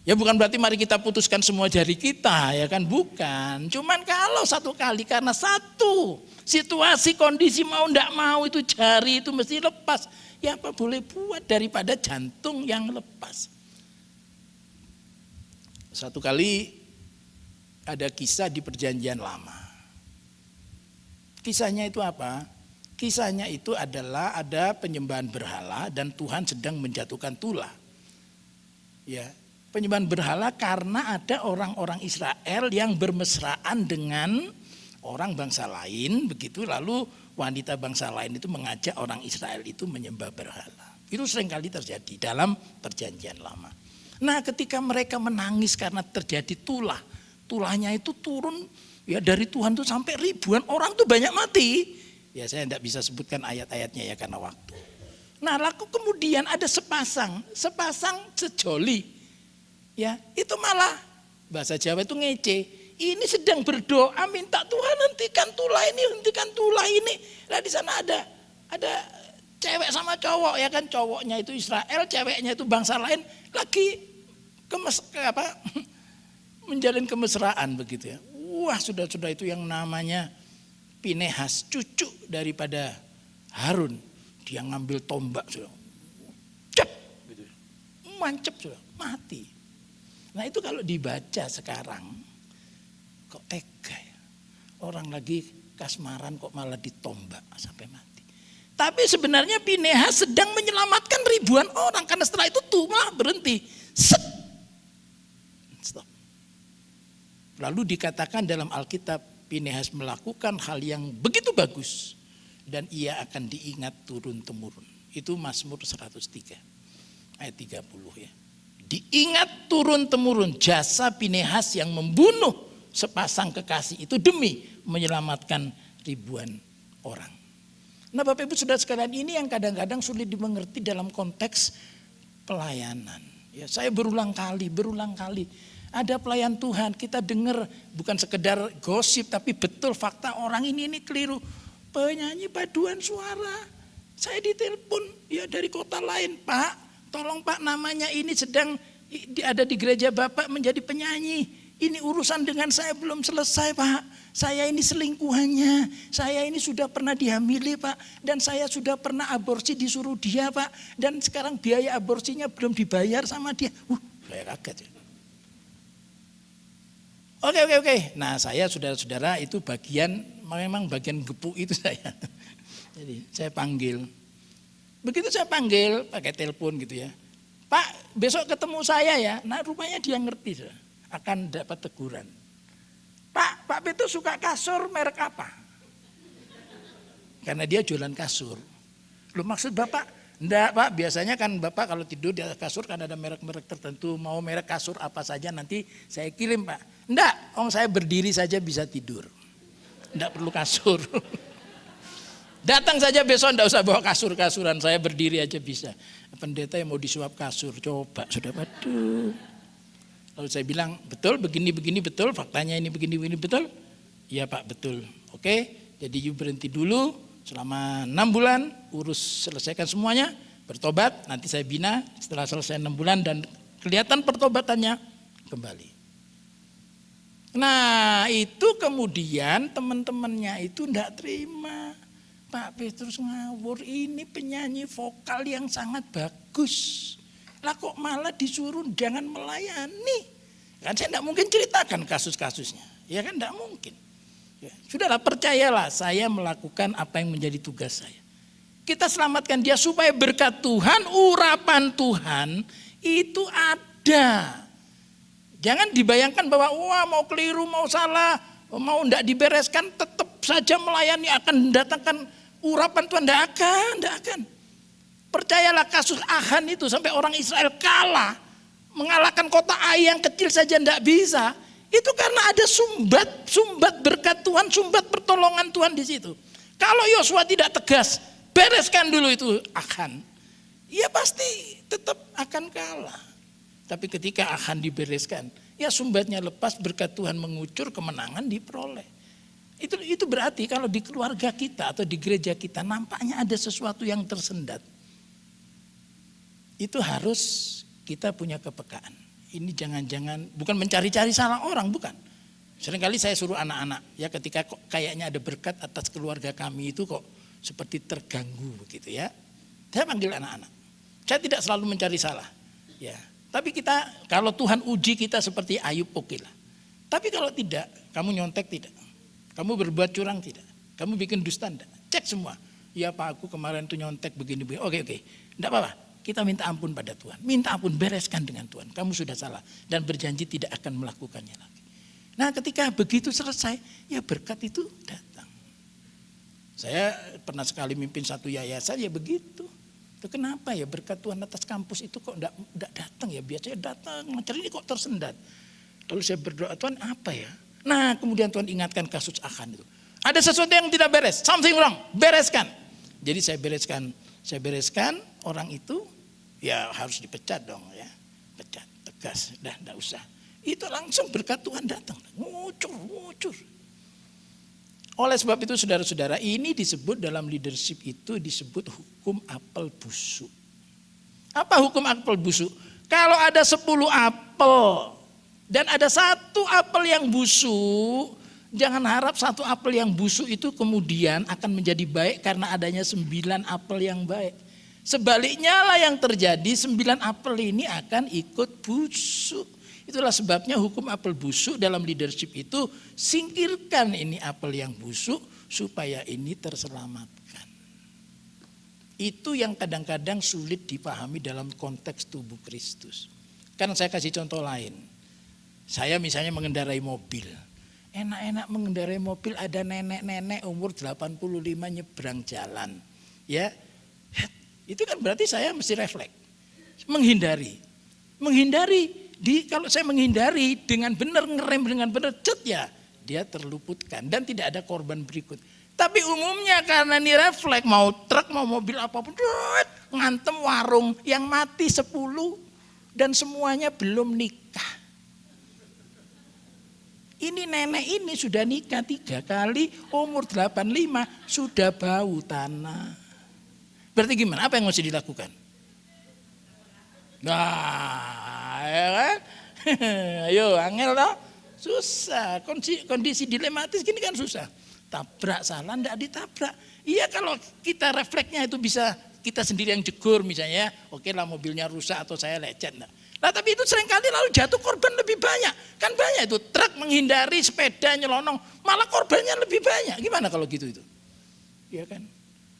Ya bukan berarti mari kita putuskan semua jari kita, ya kan, bukan. Cuman kalau satu kali karena satu situasi kondisi mau ndak mau itu jari itu mesti lepas. Ya apa boleh buat daripada jantung yang lepas. Satu kali ada kisah di Perjanjian Lama. Kisahnya itu apa? Kisahnya itu adalah ada penyembahan berhala dan Tuhan sedang menjatuhkan tulah. Ya, penyembahan berhala karena ada orang-orang Israel yang bermesraan dengan orang bangsa lain, begitu lalu wanita bangsa lain itu mengajak orang Israel itu menyembah berhala. Itu seringkali terjadi dalam Perjanjian Lama. Nah, ketika mereka menangis karena terjadi tulah, tulahnya itu turun ya dari Tuhan itu sampai ribuan orang tuh banyak mati. Ya saya tidak bisa sebutkan ayat-ayatnya ya karena waktu. Nah lalu kemudian ada sepasang sejoli. Ya itu malah bahasa Jawa itu ngece. Ini sedang berdoa minta Tuhan hentikan tulah ini. Nah di sana ada cewek sama cowok ya kan, cowoknya itu Israel, ceweknya itu bangsa lain lagi menjalin kemesraan begitu ya. Wah sudah itu yang namanya Pinehas, cucu daripada Harun, dia ngambil tombak sudah, cep, gitu, mancep sudah, mati. Nah itu kalau dibaca sekarang, kok tega ya, orang lagi kasmaran kok malah ditombak sampai mati. Tapi sebenarnya Pinehas sedang menyelamatkan ribuan orang karena setelah itu tulah berhenti, stop. Lalu dikatakan dalam Alkitab Pinehas melakukan hal yang begitu bagus dan ia akan diingat turun-temurun. Itu Mazmur 103 ayat 30 ya. Diingat turun-temurun jasa Pinehas yang membunuh sepasang kekasih itu demi menyelamatkan ribuan orang. Nah Bapak Ibu Saudara sekalian, ini yang kadang-kadang sulit dimengerti dalam konteks pelayanan. Ya, saya berulang kali ada pelayan Tuhan, kita dengar bukan sekedar gosip tapi betul fakta orang ini keliru. Penyanyi paduan suara, saya ditelepon ya dari kota lain, Pak, tolong Pak namanya ini sedang ada di gereja Bapak menjadi penyanyi. Ini urusan dengan saya belum selesai Pak, saya ini selingkuhannya, saya ini sudah pernah dihamili Pak, dan saya sudah pernah aborsi disuruh dia Pak, dan sekarang biaya aborsinya belum dibayar sama dia. Saya kaget ya. Oke. Nah saya saudara-saudara itu memang bagian gepu itu saya. Jadi saya panggil. Begitu saya panggil pakai telepon gitu ya. Pak besok ketemu saya ya. Nah rupanya dia ngerti akan dapat teguran. Pak Petrus suka kasur merek apa? Karena dia jualan kasur. Lu maksud Bapak? Enggak Pak, biasanya kan Bapak kalau tidur di atas kasur kan ada merek-merek tertentu. Mau merek kasur apa saja nanti saya kirim Pak. Enggak, saya berdiri saja bisa tidur. Enggak perlu kasur. Datang saja besok enggak usah bawa kasur-kasuran, saya berdiri aja bisa. Pendeta yang mau disuap kasur, coba sudah waduh. Lalu saya bilang, betul begini betul, faktanya ini begini betul. Iya Pak, betul. Oke, jadi you berhenti dulu. Selama 6 bulan selesaikan semuanya, bertobat, nanti saya bina setelah selesai 6 bulan dan kelihatan pertobatannya kembali. Nah itu kemudian teman-temannya itu enggak terima. Pak Petrus ngawur, ini penyanyi vokal yang sangat bagus. Lah kok malah disuruh jangan melayani. Kan saya enggak mungkin ceritakan kasus-kasusnya, ya kan enggak mungkin. Ya, sudahlah percayalah saya melakukan apa yang menjadi tugas saya. Kita selamatkan dia supaya berkat Tuhan, urapan Tuhan itu ada. Jangan dibayangkan bahwa wah mau keliru, mau salah, mau enggak dibereskan tetap saja melayani akan mendatangkan Urapan Tuhan tidak akan. Percayalah kasus Achan itu sampai orang Israel kalah. Mengalahkan kota Ai yang kecil saja tidak bisa. Itu karena ada sumbat berkat Tuhan, sumbat pertolongan Tuhan di situ. Kalau Yosua tidak tegas, bereskan dulu itu Achan, ya pasti tetap akan kalah. Tapi ketika Achan dibereskan, ya sumbatnya lepas, berkat Tuhan mengucur, kemenangan diperoleh. Itu berarti kalau di keluarga kita atau di gereja kita nampaknya ada sesuatu yang tersendat. Itu harus kita punya kepekaan. Ini jangan-jangan bukan mencari-cari salah orang, bukan. Seringkali saya suruh anak-anak, ya ketika kok kayaknya ada berkat atas keluarga kami itu kok seperti terganggu begitu ya. Saya panggil anak-anak. Saya tidak selalu mencari salah. Ya, tapi kita kalau Tuhan uji kita seperti Ayub, oke lah. Tapi kalau tidak, kamu nyontek tidak. Kamu berbuat curang tidak. Kamu bikin dusta tidak. Cek semua. Ya Pak, aku kemarin tuh nyontek begini. Oke. Enggak apa-apa. Kita minta ampun pada Tuhan. Minta ampun, bereskan dengan Tuhan. Kamu sudah salah dan berjanji tidak akan melakukannya lagi. Nah, ketika begitu selesai, ya berkat itu datang. Saya pernah sekali mimpin satu yayasan, ya begitu. Itu kenapa ya berkat Tuhan atas kampus itu kok enggak datang ya? Biasanya datang, macam ini kok tersendat. Lalu saya berdoa, Tuhan apa ya? Nah, kemudian Tuhan ingatkan kasus Achan itu. Ada sesuatu yang tidak beres, something wrong, bereskan. Jadi saya bereskan orang itu, ya harus dipecat dong ya. Pecat, tegas, enggak usah. Itu langsung berkat Tuhan datang, ngucur. Oleh sebab itu saudara-saudara, ini disebut dalam leadership itu disebut hukum apel busuk. Apa hukum apel busuk? Kalau ada 10 apel dan ada 1 apel yang busuk, jangan harap 1 apel yang busuk itu kemudian akan menjadi baik karena adanya 9 apel yang baik. Sebaliknya lah yang terjadi, 9 apel ini akan ikut busuk. Itulah sebabnya hukum apel busuk dalam leadership itu, singkirkan ini apel yang busuk supaya ini terselamatkan. Itu yang kadang-kadang sulit dipahami dalam konteks tubuh Kristus. Kan saya kasih contoh lain. Saya misalnya mengendarai mobil. Enak-enak mengendarai mobil, ada nenek-nenek umur 85 nyebrang jalan. Ya, itu kan berarti saya mesti refleks. Menghindari. Kalau saya menghindari dengan benar, ngerem dengan benar, ya dia terluputkan dan tidak ada korban berikut. Tapi umumnya karena ini refleks, mau truk, mau mobil apapun, ngantem warung yang mati 10 dan semuanya belum nikah. Ini nenek ini sudah nikah 3 kali, umur 85 sudah bau tanah. Berarti gimana? Apa yang mesti dilakukan? Nah, ya kan? Ayo, angel toh? Susah. Kondisi dilematis gini kan susah. Tabrak salah, enggak ditabrak. Iya, kalau kita refleksnya itu bisa kita sendiri yang jegur misalnya, oke lah mobilnya rusak atau saya lecet. Nah, tapi itu seringkali lalu jatuh korban lebih banyak. Kan banyak itu truk menghindari, sepeda nyelonong, malah korbannya lebih banyak. Gimana kalau gitu itu? Ya kan?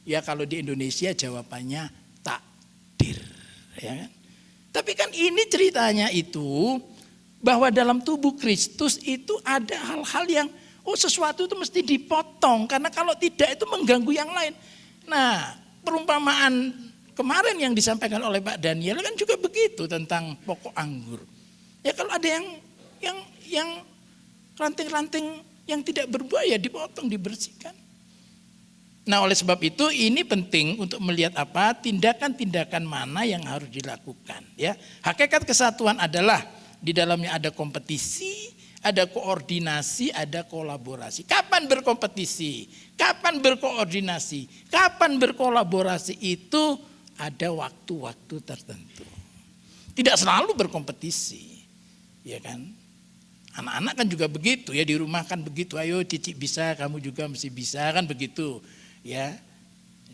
Ya kalau di Indonesia jawabannya takdir. Ya kan? Tapi kan ini ceritanya itu bahwa dalam tubuh Kristus itu ada hal-hal yang sesuatu itu mesti dipotong karena kalau tidak itu mengganggu yang lain. Nah, perumpamaan kemarin yang disampaikan oleh Pak Daniel kan juga begitu tentang pokok anggur. Ya kalau ada yang ranting-ranting yang tidak berbuah ya dipotong, dibersihkan. Nah, oleh sebab itu ini penting untuk melihat apa tindakan-tindakan mana yang harus dilakukan. Ya, hakikat kesatuan adalah di dalamnya ada kompetisi, ada koordinasi, ada kolaborasi. Kapan berkompetisi? Kapan berkoordinasi? Kapan berkolaborasi? Itu ada waktu-waktu tertentu. Tidak selalu berkompetisi, ya kan? Anak-anak kan juga begitu ya, di rumah kan begitu. Ayo Cici bisa, kamu juga mesti bisa, kan begitu. Ya,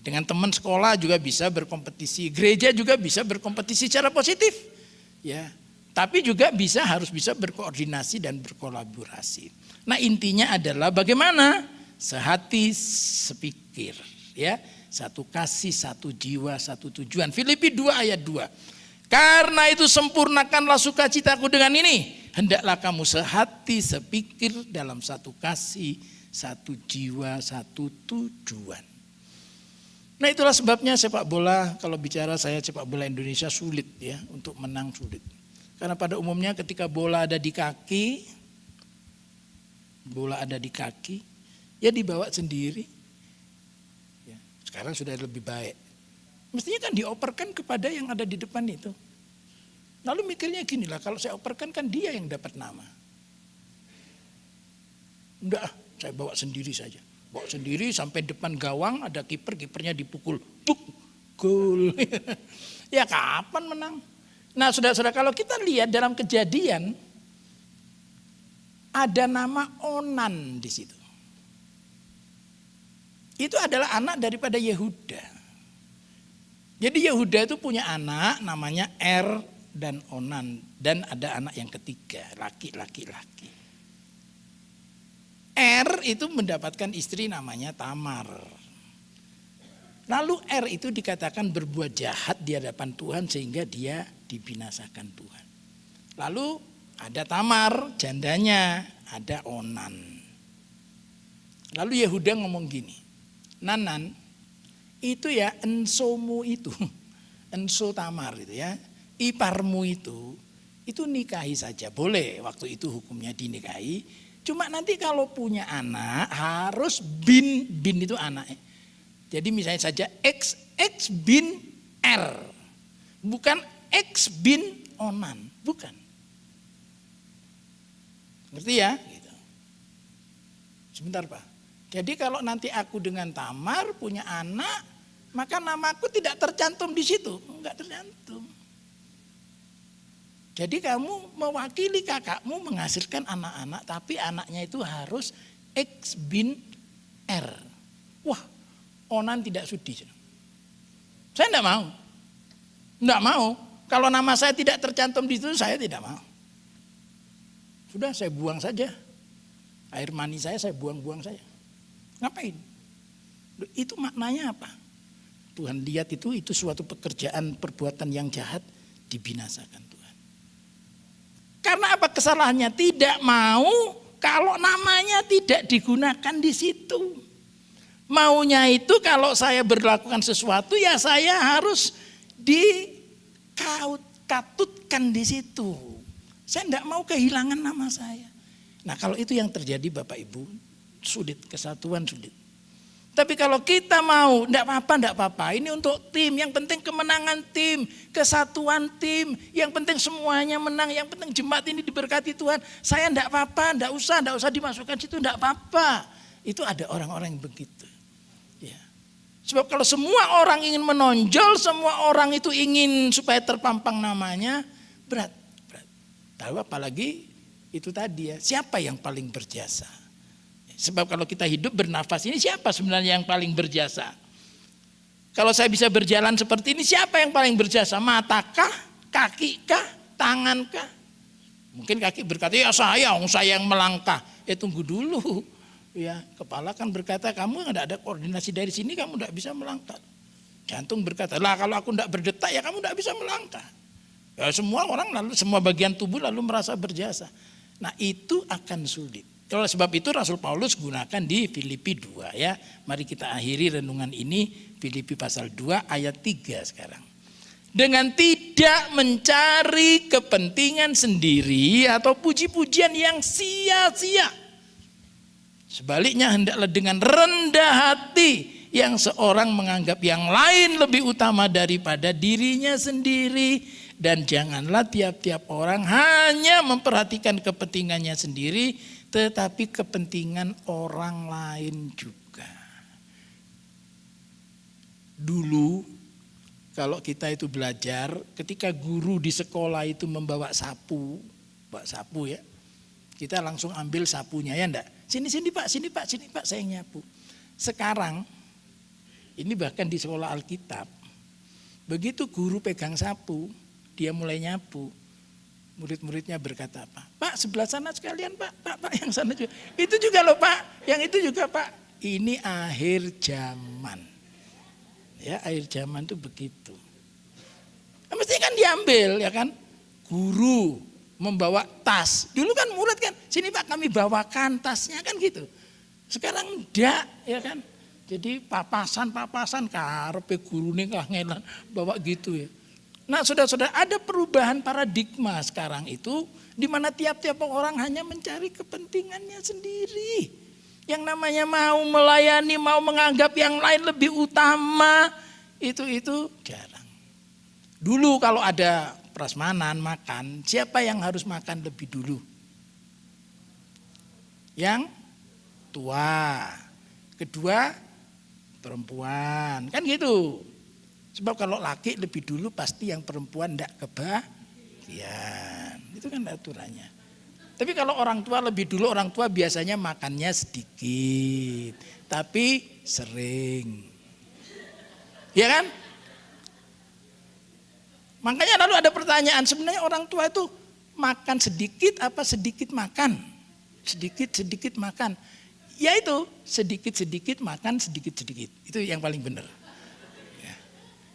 dengan teman sekolah juga bisa berkompetisi, gereja juga bisa berkompetisi secara positif, ya. Tapi juga harus bisa berkoordinasi dan berkolaborasi. Nah, intinya adalah bagaimana sehati sepikir, ya, satu kasih, satu jiwa, satu tujuan. Filipi 2 ayat 2. Karena itu sempurnakanlah sukacitaku dengan ini, hendaklah kamu sehati sepikir dalam satu kasih, satu jiwa, satu tujuan. Nah itulah sebabnya sepak bola, kalau bicara saya sepak bola Indonesia sulit ya, untuk menang sulit. Karena pada umumnya ketika bola ada di kaki, ya dibawa sendiri. Ya, sekarang sudah lebih baik. Mestinya kan dioperkan kepada yang ada di depan itu. Lalu mikirnya gini lah, kalau saya operkan kan dia yang dapat nama. Enggak, saya bawa sendiri saja. Bawa sendiri sampai depan gawang, ada kiper, kipernya dipukul. Buk, gol. Ya kapan menang? Nah saudara-saudara, kalau kita lihat dalam Kejadian, ada nama Onan di situ. Itu adalah anak daripada Yehuda. Jadi Yehuda itu punya anak namanya Er dan Onan. Dan ada anak yang ketiga, laki-laki. Er itu mendapatkan istri namanya Tamar. Lalu Er itu dikatakan berbuat jahat di hadapan Tuhan sehingga dia dibinasakan Tuhan. Lalu ada Tamar, jandanya, ada Onan. Lalu Yehuda ngomong gini, Nanan, itu ya ensomu itu, enso Tamar itu ya, iparmu itu nikahi saja, boleh waktu itu hukumnya dinikahi. Cuma nanti kalau punya anak harus bin itu anaknya. Jadi misalnya saja X bin R, bukan X bin Onan, bukan. Ngerti ya? Gitu. Sebentar Pak. Jadi kalau nanti aku dengan Tamar punya anak, maka namaku tidak tercantum di situ, enggak tercantum. Jadi kamu mewakili kakakmu menghasilkan anak-anak, tapi anaknya itu harus X bin R. Wah, Onan tidak sudi. Saya enggak mau. Enggak mau. Kalau nama saya tidak tercantum di situ, saya tidak mau. Sudah, saya buang saja. Air mani saya buang-buang saja. Ngapain? Itu maknanya apa? Tuhan lihat itu suatu pekerjaan perbuatan yang jahat dibinasakan Tuhan. Karena apa kesalahannya? Tidak mau kalau namanya tidak digunakan di situ. Maunya itu kalau saya berlakukan sesuatu ya saya harus dikatutkan di situ. Saya tidak mau kehilangan nama saya. Nah kalau itu yang terjadi Bapak Ibu, sulit, kesatuan sulit. Tapi kalau kita mau, enggak apa-apa. Ini untuk tim, yang penting kemenangan tim, kesatuan tim, yang penting semuanya menang, yang penting jemaat ini diberkati Tuhan. Saya enggak apa-apa, enggak usah dimasukkan situ, enggak apa-apa. Itu ada orang-orang yang begitu. Ya. Sebab kalau semua orang ingin menonjol, semua orang itu ingin supaya terpampang namanya, berat. Tahu apalagi itu tadi ya, siapa yang paling berjasa? Sebab kalau kita hidup bernafas ini siapa sebenarnya yang paling berjasa? Kalau saya bisa berjalan seperti ini siapa yang paling berjasa? Matakah? Kakikah? Tangankah? Mungkin kaki berkata ya saya yang melangkah. Tunggu dulu. Ya, kepala kan berkata kamu tidak ada koordinasi dari sini kamu tidak bisa melangkah. Jantung berkata lah kalau aku tidak berdetak ya kamu tidak bisa melangkah. Ya, semua orang lalu semua bagian tubuh lalu merasa berjasa. Nah itu akan sulit. Oleh sebab itu Rasul Paulus gunakan di Filipi 2 ya. Mari kita akhiri renungan ini Filipi pasal 2 ayat 3 sekarang. Dengan tidak mencari kepentingan sendiri atau puji-pujian yang sia-sia. Sebaliknya hendaklah dengan rendah hati yang seorang menganggap yang lain lebih utama daripada dirinya sendiri. Dan janganlah tiap-tiap orang hanya memperhatikan kepentingannya sendiri, tetapi kepentingan orang lain juga. Dulu kalau kita itu belajar, ketika guru di sekolah itu membawa sapu ya, kita langsung ambil sapunya ya enggak? Sini pak, saya yang nyapu. Sekarang, ini bahkan di sekolah Alkitab, begitu guru pegang sapu, dia mulai nyapu. Murid-muridnya berkata apa? Pak sebelah sana sekalian Pak yang sana juga. Itu juga loh Pak, yang itu juga Pak. Ini akhir zaman. Ya akhir zaman itu begitu. Nah, mesti kan diambil ya kan. Guru membawa tas. Dulu kan murid kan, sini Pak kami bawakan tasnya kan gitu. Sekarang enggak ya kan. Jadi papasan karepe gurune kangelan bawa gitu ya. Nah saudara-saudara, ada perubahan paradigma sekarang itu di mana tiap-tiap orang hanya mencari kepentingannya sendiri. Yang namanya mau melayani, mau menganggap yang lain lebih utama, itu jarang. Dulu kalau ada prasmanan makan, siapa yang harus makan lebih dulu? Yang tua. Kedua, perempuan. Kan gitu. Sebab kalau laki lebih dulu pasti yang perempuan tidak kebagian. Itu kan aturannya. Tapi kalau orang tua lebih dulu, orang tua biasanya makannya sedikit. Tapi sering. Ya kan? Makanya lalu ada pertanyaan, sebenarnya orang tua itu makan sedikit apa sedikit makan? Sedikit makan. Yaitu sedikit makan sedikit. Itu yang paling benar.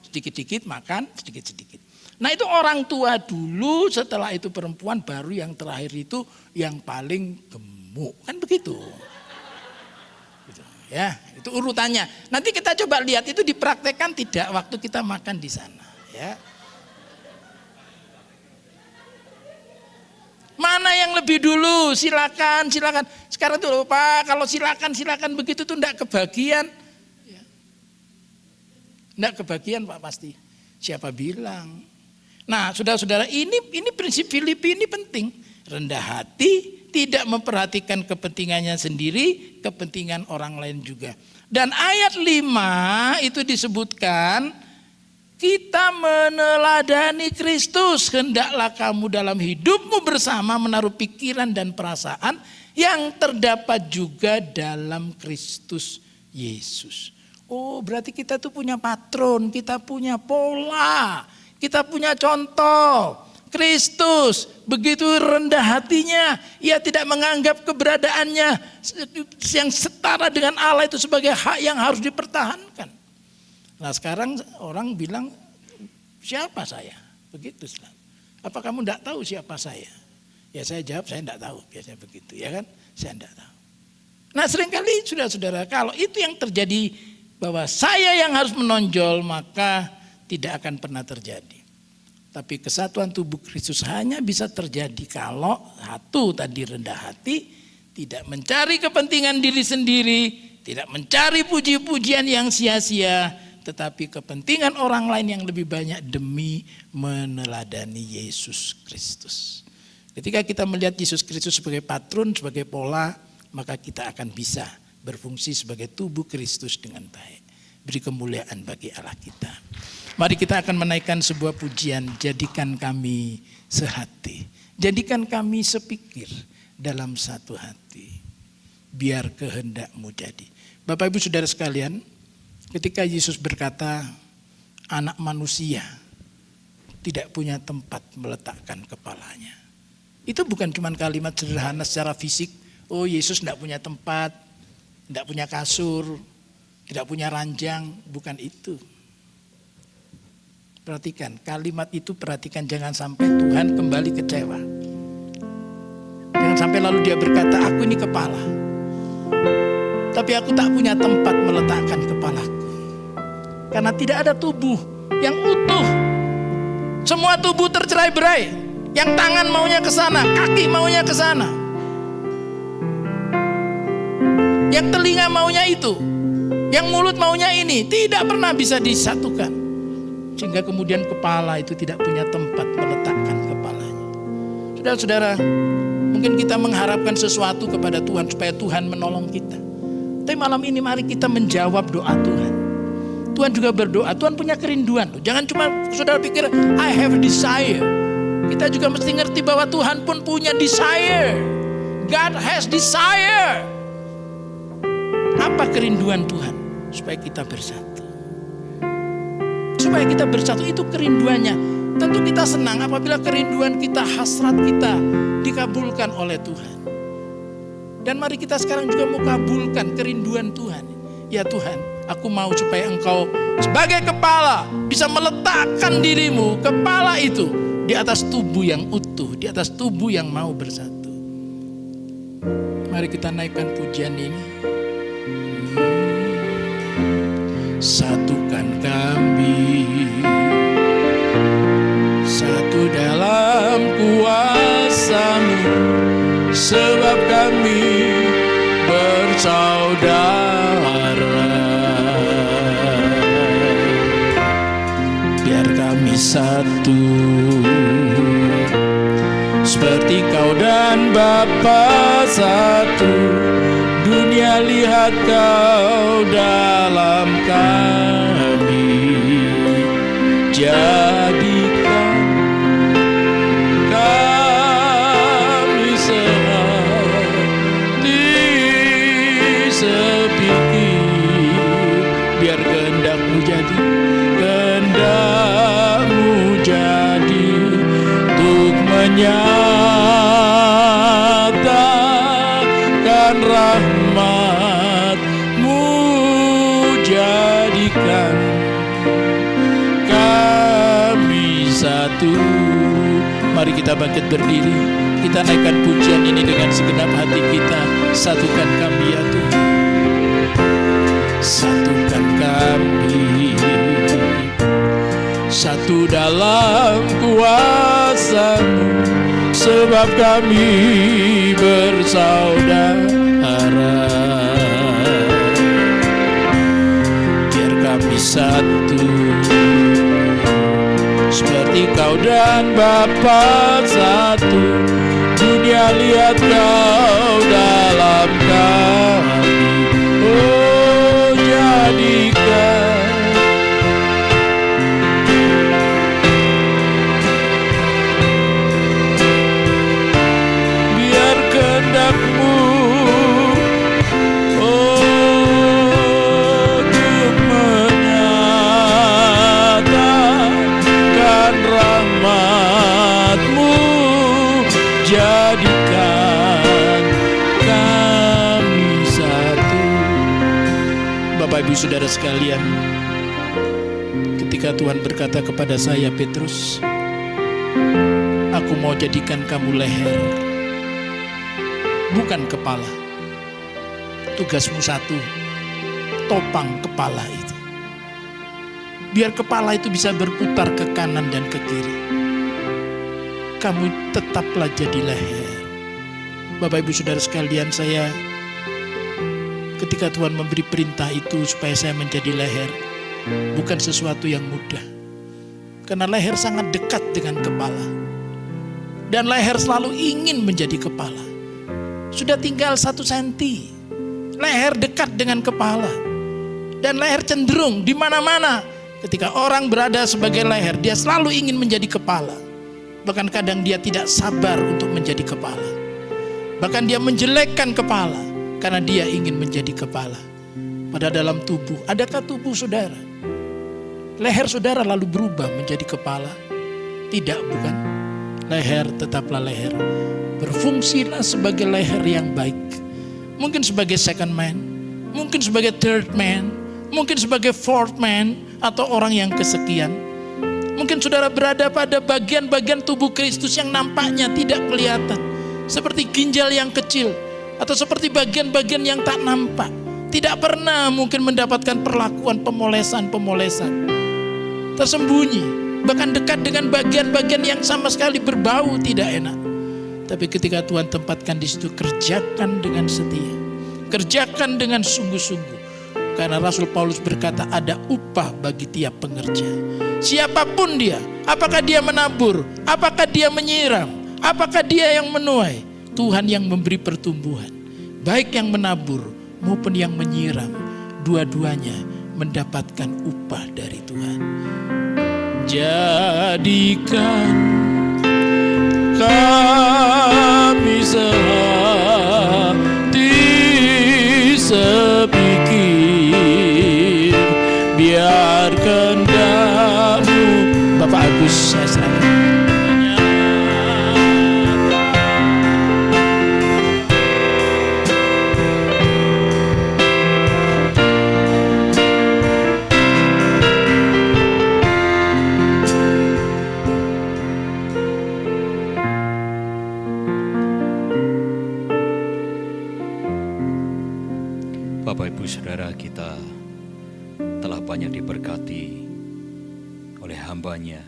Sedikit makan, sedikit. Nah itu orang tua dulu, setelah itu perempuan, baru yang terakhir itu yang paling gemuk. Kan begitu. Gitu. Ya, itu urutannya. Nanti kita coba lihat itu dipraktekkan tidak waktu kita makan di sana. Ya. Mana yang lebih dulu? Silakan. Sekarang tuh Pak, kalau silakan begitu tuh enggak kebagian. Enggak kebagian Pak pasti. Siapa bilang? Nah saudara-saudara, ini prinsip Filipi ini penting. Rendah hati, tidak memperhatikan kepentingannya sendiri, kepentingan orang lain juga. Dan ayat 5 itu disebutkan, kita meneladani Kristus. Hendaklah kamu dalam hidupmu bersama menaruh pikiran dan perasaan yang terdapat juga dalam Kristus Yesus. Oh berarti kita tuh punya patron, kita punya pola, kita punya contoh. Kristus begitu rendah hatinya, ia tidak menganggap keberadaannya yang setara dengan Allah itu sebagai hak yang harus dipertahankan. Nah sekarang orang bilang, siapa saya? Begitu. Apa kamu tidak tahu siapa saya? Ya saya jawab, saya tidak tahu. Biasanya begitu ya kan, saya tidak tahu. Nah seringkali saudara-saudara, kalau itu yang terjadi, bahwa saya yang harus menonjol, maka tidak akan pernah terjadi. Tapi kesatuan tubuh Kristus hanya bisa terjadi kalau satu tadi rendah hati, tidak mencari kepentingan diri sendiri, tidak mencari puji-pujian yang sia-sia, tetapi kepentingan orang lain yang lebih banyak demi meneladani Yesus Kristus. Ketika kita melihat Yesus Kristus sebagai patron, sebagai pola, maka kita akan bisa berfungsi sebagai tubuh Kristus dengan baik. Beri kemuliaan bagi Allah kita. Mari kita akan menaikkan sebuah pujian, jadikan kami sehati. Jadikan kami sepikir dalam satu hati. Biar kehendak-Mu jadi. Bapak Ibu Saudara sekalian, ketika Yesus berkata, anak manusia tidak punya tempat meletakkan kepalanya. Itu bukan cuma kalimat sederhana secara fisik. Oh Yesus tidak punya tempat, tidak punya kasur, tidak punya ranjang, bukan itu. Perhatikan, kalimat itu perhatikan, jangan sampai Tuhan kembali kecewa. Jangan sampai lalu dia berkata, aku ini kepala, tapi aku tak punya tempat meletakkan kepalaku. Karena tidak ada tubuh yang utuh. Semua tubuh tercerai-berai. Yang tangan maunya ke sana, kaki maunya ke sana. Yang telinga maunya itu, yang mulut maunya ini, tidak pernah bisa disatukan. Sehingga kemudian kepala itu tidak punya tempat meletakkan kepalanya. Saudara-saudara, mungkin kita mengharapkan sesuatu kepada Tuhan supaya Tuhan menolong kita. Tapi malam ini mari kita menjawab doa Tuhan. Tuhan juga berdoa, Tuhan punya kerinduan. Jangan cuma saudara pikir, I have a desire. Kita juga mesti ngerti bahwa Tuhan pun punya desire. God has desire. Apa kerinduan Tuhan? Supaya kita bersatu. Supaya kita bersatu, itu kerinduannya. Tentu kita senang apabila kerinduan kita, hasrat kita dikabulkan oleh Tuhan. Dan mari kita sekarang juga mau kabulkan kerinduan Tuhan. Ya Tuhan, aku mau supaya Engkau sebagai kepala bisa meletakkan dirimu, kepala itu, di atas tubuh yang utuh, di atas tubuh yang mau bersatu. Mari kita naikkan pujian ini. satukan kami, satu dalam kuasa-Mu, sebab kami bersaudara. Biar kami satu, seperti Kau dan Bapa satu. Dunia lihat Kau dalam kami, jadikan kami sehati sepikir. Biar kehendak-Mu jadi, kehendak-Mu jadi, untuk menyatakan rahmat-Mu, jadikan kami satu. Mari kita bangkit berdiri, kita naikkan pujian ini dengan segenap hati kita. Satukan kami ya Tuhan, satukan kami, satu dalam kuasa-Mu, sebab kami bersaudara. Biar kami satu, seperti Kau dan Bapa satu. Dunia lihat Kau dalam kami, oh jadikan kehendak-Mu, oh untuk menyatakan rahmat-Mu, jadikan kami satu. Bapak Ibu Saudara sekalian, ketika Tuhan berkata kepada saya, Petrus, aku mau jadikan kamu leher, bukan kepala. Tugasmu satu, topang kepala itu. Biar kepala itu bisa berputar ke kanan dan ke kiri. Kamu tetaplah jadi leher. Bapak Ibu Saudara sekalian, saya ketika Tuhan memberi perintah itu supaya saya menjadi leher, bukan sesuatu yang mudah. Karena leher sangat dekat dengan kepala. Dan leher selalu ingin menjadi kepala. Sudah tinggal 1 senti, leher dekat dengan kepala, dan leher cenderung di mana-mana. Ketika orang berada sebagai leher, dia selalu ingin menjadi kepala. Bahkan kadang dia tidak sabar untuk menjadi kepala. Bahkan dia menjelekkan kepala karena dia ingin menjadi kepala. Pada dalam tubuh, adakah tubuh saudara, leher saudara lalu berubah menjadi kepala? Tidak, bukan? Leher tetaplah leher. Berfungsilah sebagai leher yang baik. Mungkin sebagai second man, mungkin sebagai third man, mungkin sebagai fourth man, atau orang yang kesekian. Mungkin saudara berada pada bagian-bagian tubuh Kristus yang nampaknya tidak kelihatan, seperti ginjal yang kecil, atau seperti bagian-bagian yang tak nampak. Tidak pernah mungkin mendapatkan perlakuan pemolesan, tersembunyi, bahkan dekat dengan bagian-bagian yang sama sekali berbau tidak enak. Tapi ketika Tuhan tempatkan di situ, kerjakan dengan setia, kerjakan dengan sungguh-sungguh. Karena Rasul Paulus berkata, ada upah bagi tiap pengerja. Siapapun dia, apakah dia menabur, apakah dia menyiram, apakah dia yang menuai, Tuhan yang memberi pertumbuhan. Baik yang menabur maupun yang menyiram, dua-duanya mendapatkan upah dari Tuhan. Jadikan kami sehati sepikir, biar kehendak-Mu. Bapak Agus, saya serahkan.
Bapak Ibu Saudara, kita telah banyak diberkati oleh hamba-Nya.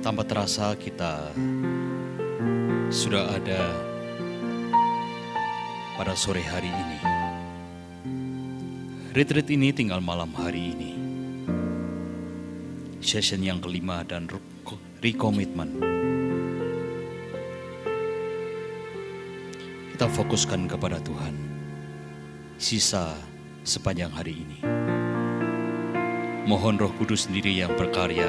Tanpa terasa kita sudah ada pada sore hari ini. Retreat ini tinggal malam hari ini. Session yang kelima dan recommitment. Kita fokuskan kepada Tuhan. Sisa sepanjang hari ini. Mohon Roh Kudus sendiri yang berkarya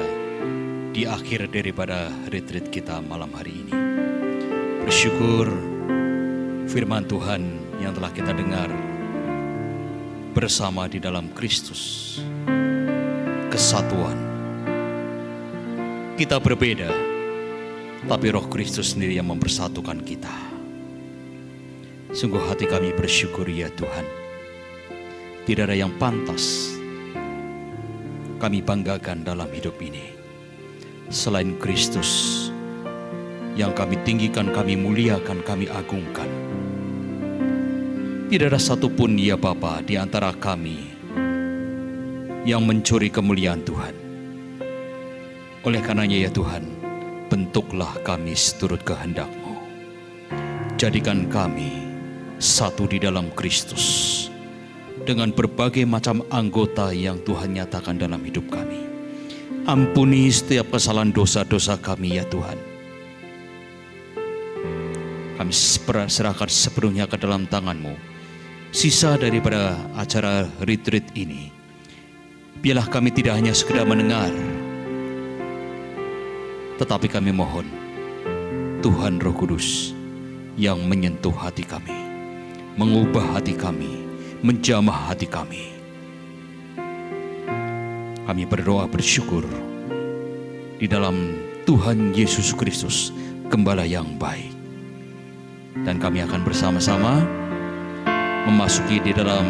di akhir daripada retreat kita malam hari ini. Bersyukur firman Tuhan yang telah kita dengar bersama di dalam Kristus. Kesatuan. Kita berbeda, tapi Roh Kristus sendiri yang mempersatukan kita. Sungguh hati kami bersyukur ya Tuhan. Tidak ada yang pantas kami banggakan dalam hidup ini selain Kristus yang kami tinggikan, kami muliakan, kami agungkan. Tidak ada satupun ya Bapa di antara kami yang mencuri kemuliaan Tuhan. Oleh karenanya ya Tuhan, bentuklah kami seturut kehendak-Mu. Jadikan kami satu di dalam Kristus dengan berbagai macam anggota yang Tuhan nyatakan dalam hidup kami. Ampuni setiap kesalahan dosa-dosa kami ya Tuhan. Kami serahkan sepenuhnya ke dalam tangan-Mu. Sisa daripada acara retreat ini, biarlah kami tidak hanya sekedar mendengar, tetapi kami mohon Tuhan Roh Kudus yang menyentuh hati kami, mengubah hati kami, menjamah hati kami. Kami berdoa bersyukur di dalam Tuhan Yesus Kristus, Gembala yang baik. Dan kami akan bersama-sama memasuki di dalam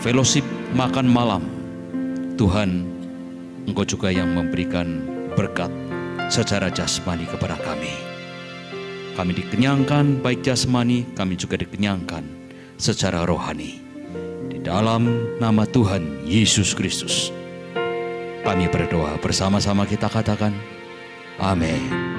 fellowship makan malam. Tuhan, Engkau juga yang memberikan berkat secara jasmani kepada kami. Kami dikenyangkan baik jasmani, kami juga dikenyangkan secara rohani. Dalam nama Tuhan Yesus Kristus, kami berdoa bersama-sama, kita katakan, amin.